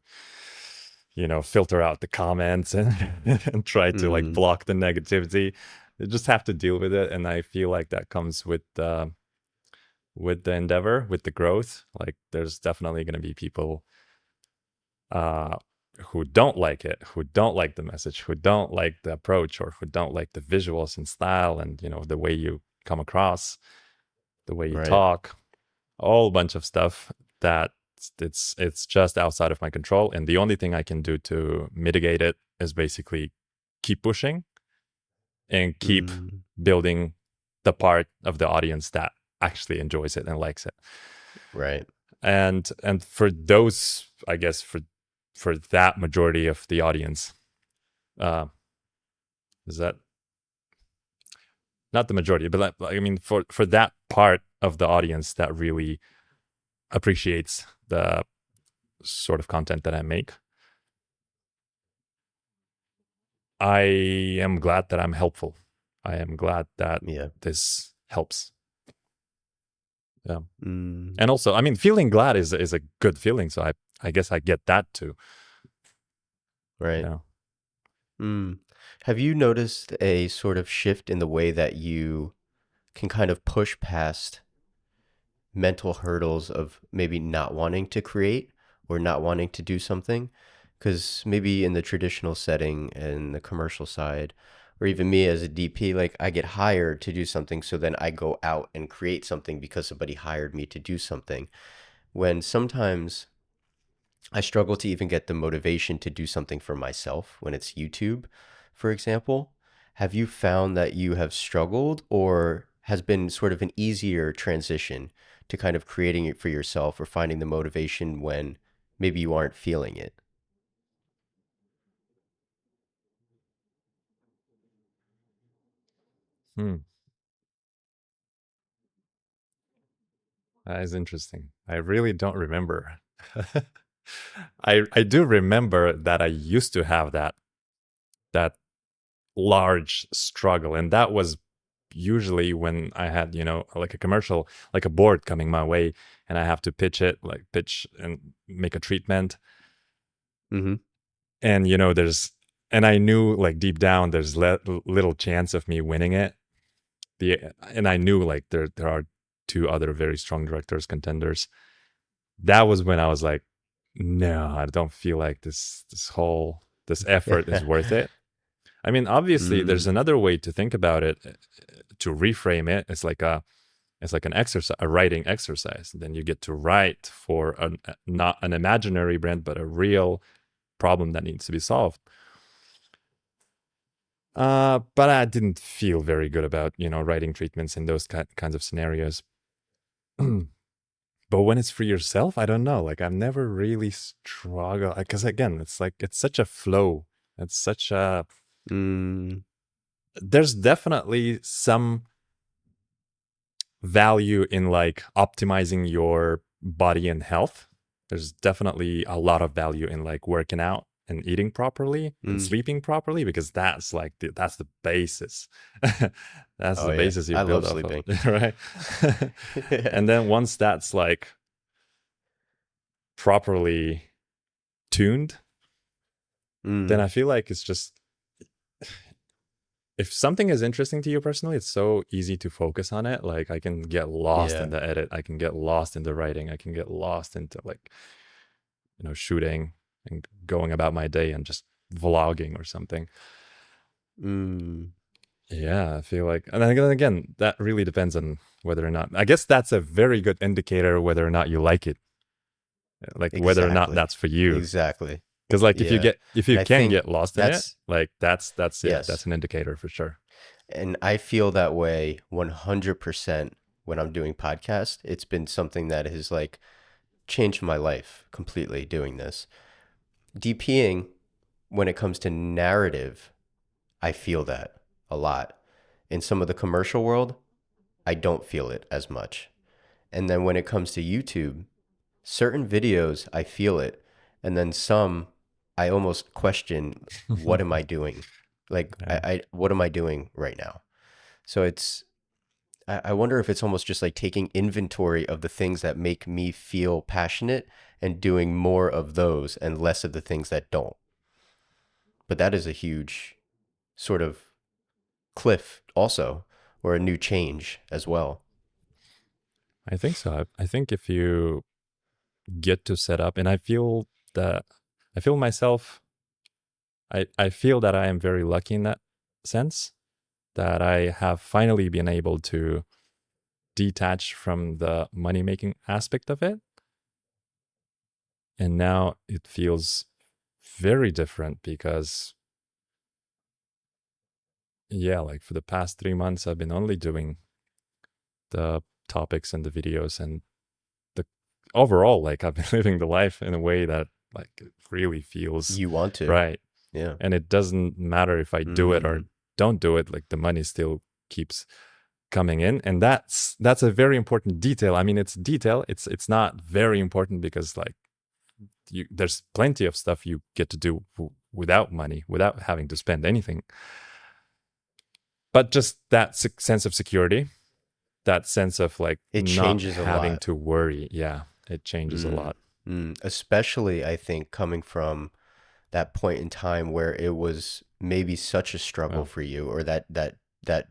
filter out the comments and try to like Hmm. block the negativity. You just have to deal with it, and I feel like that comes with the endeavor, with the growth. Like there's definitely going to be people uh, who don't like it, who don't like the message, who don't like the approach, or who don't like the visuals and style, and the way you come across, the way you Right. talk, a whole bunch of stuff that it's just outside of my control. And the only thing I can do to mitigate it is basically keep pushing and keep Mm. building the part of the audience that actually enjoys it and likes it. Right. And for those, I guess, for that majority of the audience, uh is that not the majority, but I mean for that part of the audience that really appreciates the sort of content that I make, I am glad that I'm helpful. I am glad that Yeah. this helps. Yeah. Mm. And also, I mean, feeling glad is a good feeling, so I guess I get that too. Right. Yeah. Mm. Have you noticed a sort of shift in the way that you can kind of push past mental hurdles of maybe not wanting to create or not wanting to do something? Because maybe in the traditional setting and the commercial side, or even me as a DP, like I get hired to do something, so then I go out and create something because somebody hired me to do something. When sometimes I struggle to even get the motivation to do something for myself when it's YouTube, for example. Have you found that you have struggled or has been sort of an easier transition to kind of creating it for yourself or finding the motivation when maybe you aren't feeling it? Hmm. That is interesting. I really don't remember. I do remember that I used to have that large struggle, and that was usually when I had like a commercial, like a board coming my way, and I have to pitch and make a treatment, Mm-hmm. and and I knew like deep down there's little chance of me winning it. And I knew like there are two other very strong directors contenders. That was when I was like, no, I don't feel like this effort is worth it. I mean, obviously, there's Mm. another way to think about it, to reframe it. It's like an exercise, a writing exercise. Then you get to write for not an imaginary brand, but a real problem that needs to be solved. But I didn't feel very good about writing treatments in those kinds of scenarios. But when it's for yourself, I don't know. Like I've never really struggled because again, it's like it's such a flow. It's such a Mm. There's definitely some value in like optimizing your body and health. There's definitely a lot of value in like working out and eating properly and Mm. sleeping properly because that's like that's the basis. That's Oh the yeah, basis you I build love off of, sleeping. right? Yeah. And then once that's like properly tuned, then Mm. I feel like it's just if something is interesting to you personally, it's so easy to focus on it. Like I can get lost in Yeah. the edit, I can get lost in the writing, I can get lost into like, shooting and going about my day and just vlogging or something. Mm, Yeah, I feel like, and then again, that really depends on whether or not, I guess that's a very good indicator whether or not you like it, like whether or not exactly. that's for you. Exactly. Because like Yeah. if And you I can think get lost in it, that's, like that's yeah, that's yes. an indicator for sure. And I feel that way 100% when I'm doing podcasts. It's been something that has like changed my life completely doing this. DPing, when it comes to narrative, I feel that a lot. In some of the commercial world, I don't feel it as much. And then when it comes to YouTube, certain videos, I feel it. And then some, I almost question, what am I doing? Like, Yeah. what am I doing right now? So I wonder if it's almost just like taking inventory of the things that make me feel passionate and doing more of those and less of the things that don't. But that is a huge sort of cliff also, or a new change as well. I think so. I think if you get to set up, and that I feel myself, I feel that I am very lucky in that sense, that I have finally been able to detach from the money making aspect of it. And now it feels very different because, yeah, like for the past 3 months, I've been only doing the topics and the videos and the overall, like I've been living the life in a way that like it really feels You want to. right. Yeah. And it doesn't matter if I do it or Mm, don't do it, like the money still keeps coming in. And that's a very important detail. I mean, it's detail. It's not very important because like there's plenty of stuff you get to do without money, without having to spend anything. But just that sense of security, that sense of like it not changes a having lot. to worry. Yeah, it changes a Mm, lot. Especially, I think, coming from that point in time where it was maybe such a struggle Well, for you, or that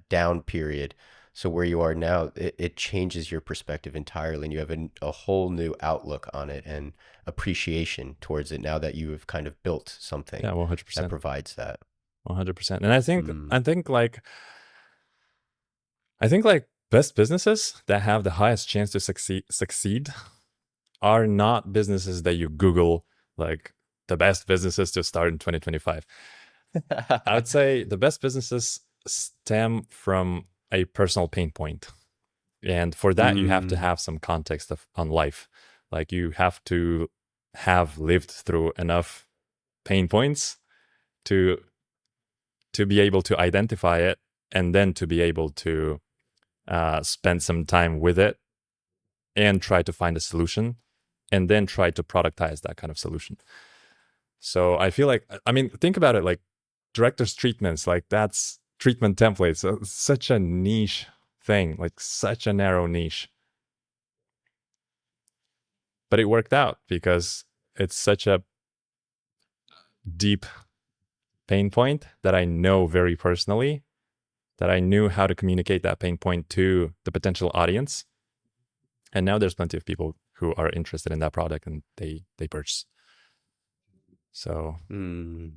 down period. So where you are now, it changes your perspective entirely, and you have a whole new outlook on it and appreciation towards it now that you have kind of built something yeah, that 100%. provides that. 100%. And I think Mm, I think like I think like best businesses that have the highest chance to succeed are not businesses that you Google like the best businesses to start in 2025. I would say the best businesses stem from a personal pain point. And for that, you have to mm, have some context on life. Like you have to have lived through enough pain points to be able to identify it and then to be able to spend some time with it and try to find a solution and then try to productize that kind of solution. So I feel like, I mean, think about it like director's treatments, like that's treatment templates. So such a niche thing, like such a narrow niche. But it worked out because it's such a deep pain point that I know very personally, that I knew how to communicate that pain point to the potential audience. And now there's plenty of people who are interested in that product and they purchase. So mm,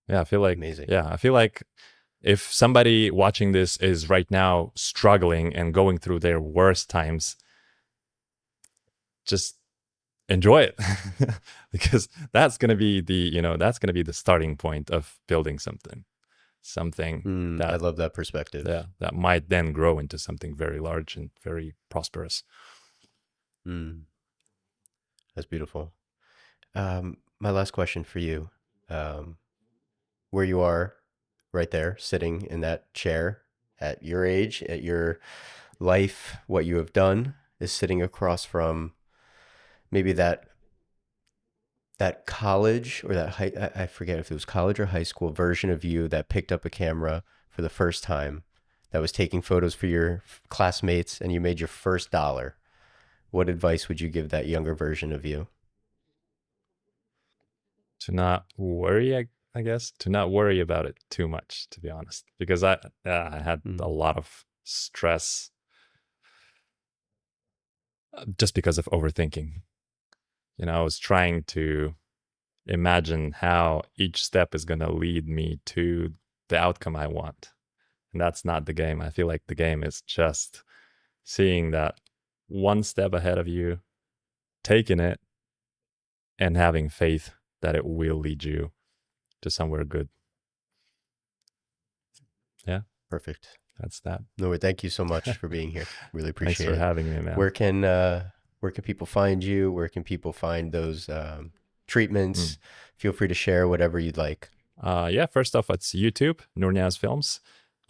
amazing. I feel like if somebody watching this is right now struggling and going through their worst times, just enjoy it because that's going to be that's going to be the starting point of building something I that, love that perspective. yeah, that might then grow into something very large and very prosperous. Mm, that's beautiful. My last question for you, um, where you are right there, sitting in that chair at your age, at your life, what you have done is sitting across from maybe that college or that I forget if it was college or high school version of you that picked up a camera for the first time, that was taking photos for your classmates, and you made your first dollar. What advice would you give that younger version of you? To not worry, I guess, to not worry about it too much, to be honest, because I had Mm. a lot of stress just because of overthinking. I was trying to imagine how each step is going to lead me to the outcome I want. And that's not the game. I feel like the game is just seeing that one step ahead of you, taking it, and having faith that it will lead you to somewhere good. Yeah, Perfect. that's that. No, thank you so much for being here. Really Thanks appreciate for it. having me, man. Where can people find you? Where can people find those treatments? Feel free to share whatever you'd like. Yeah, first off, it's YouTube, Niaz Films,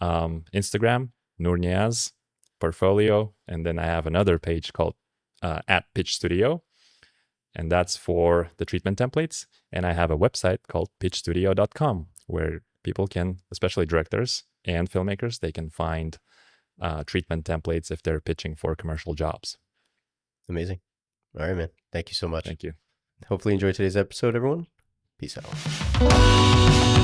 Instagram, Niaz Portfolio, and then I have another page called at Pitch Studio, and that's for the treatment templates. And I have a website called pitchstudio.com where people can, especially directors and filmmakers, they can find treatment templates if they're pitching for commercial jobs. Amazing. All right, man. Thank you so much. Thank you. Hopefully you enjoyed today's episode, everyone. Peace out.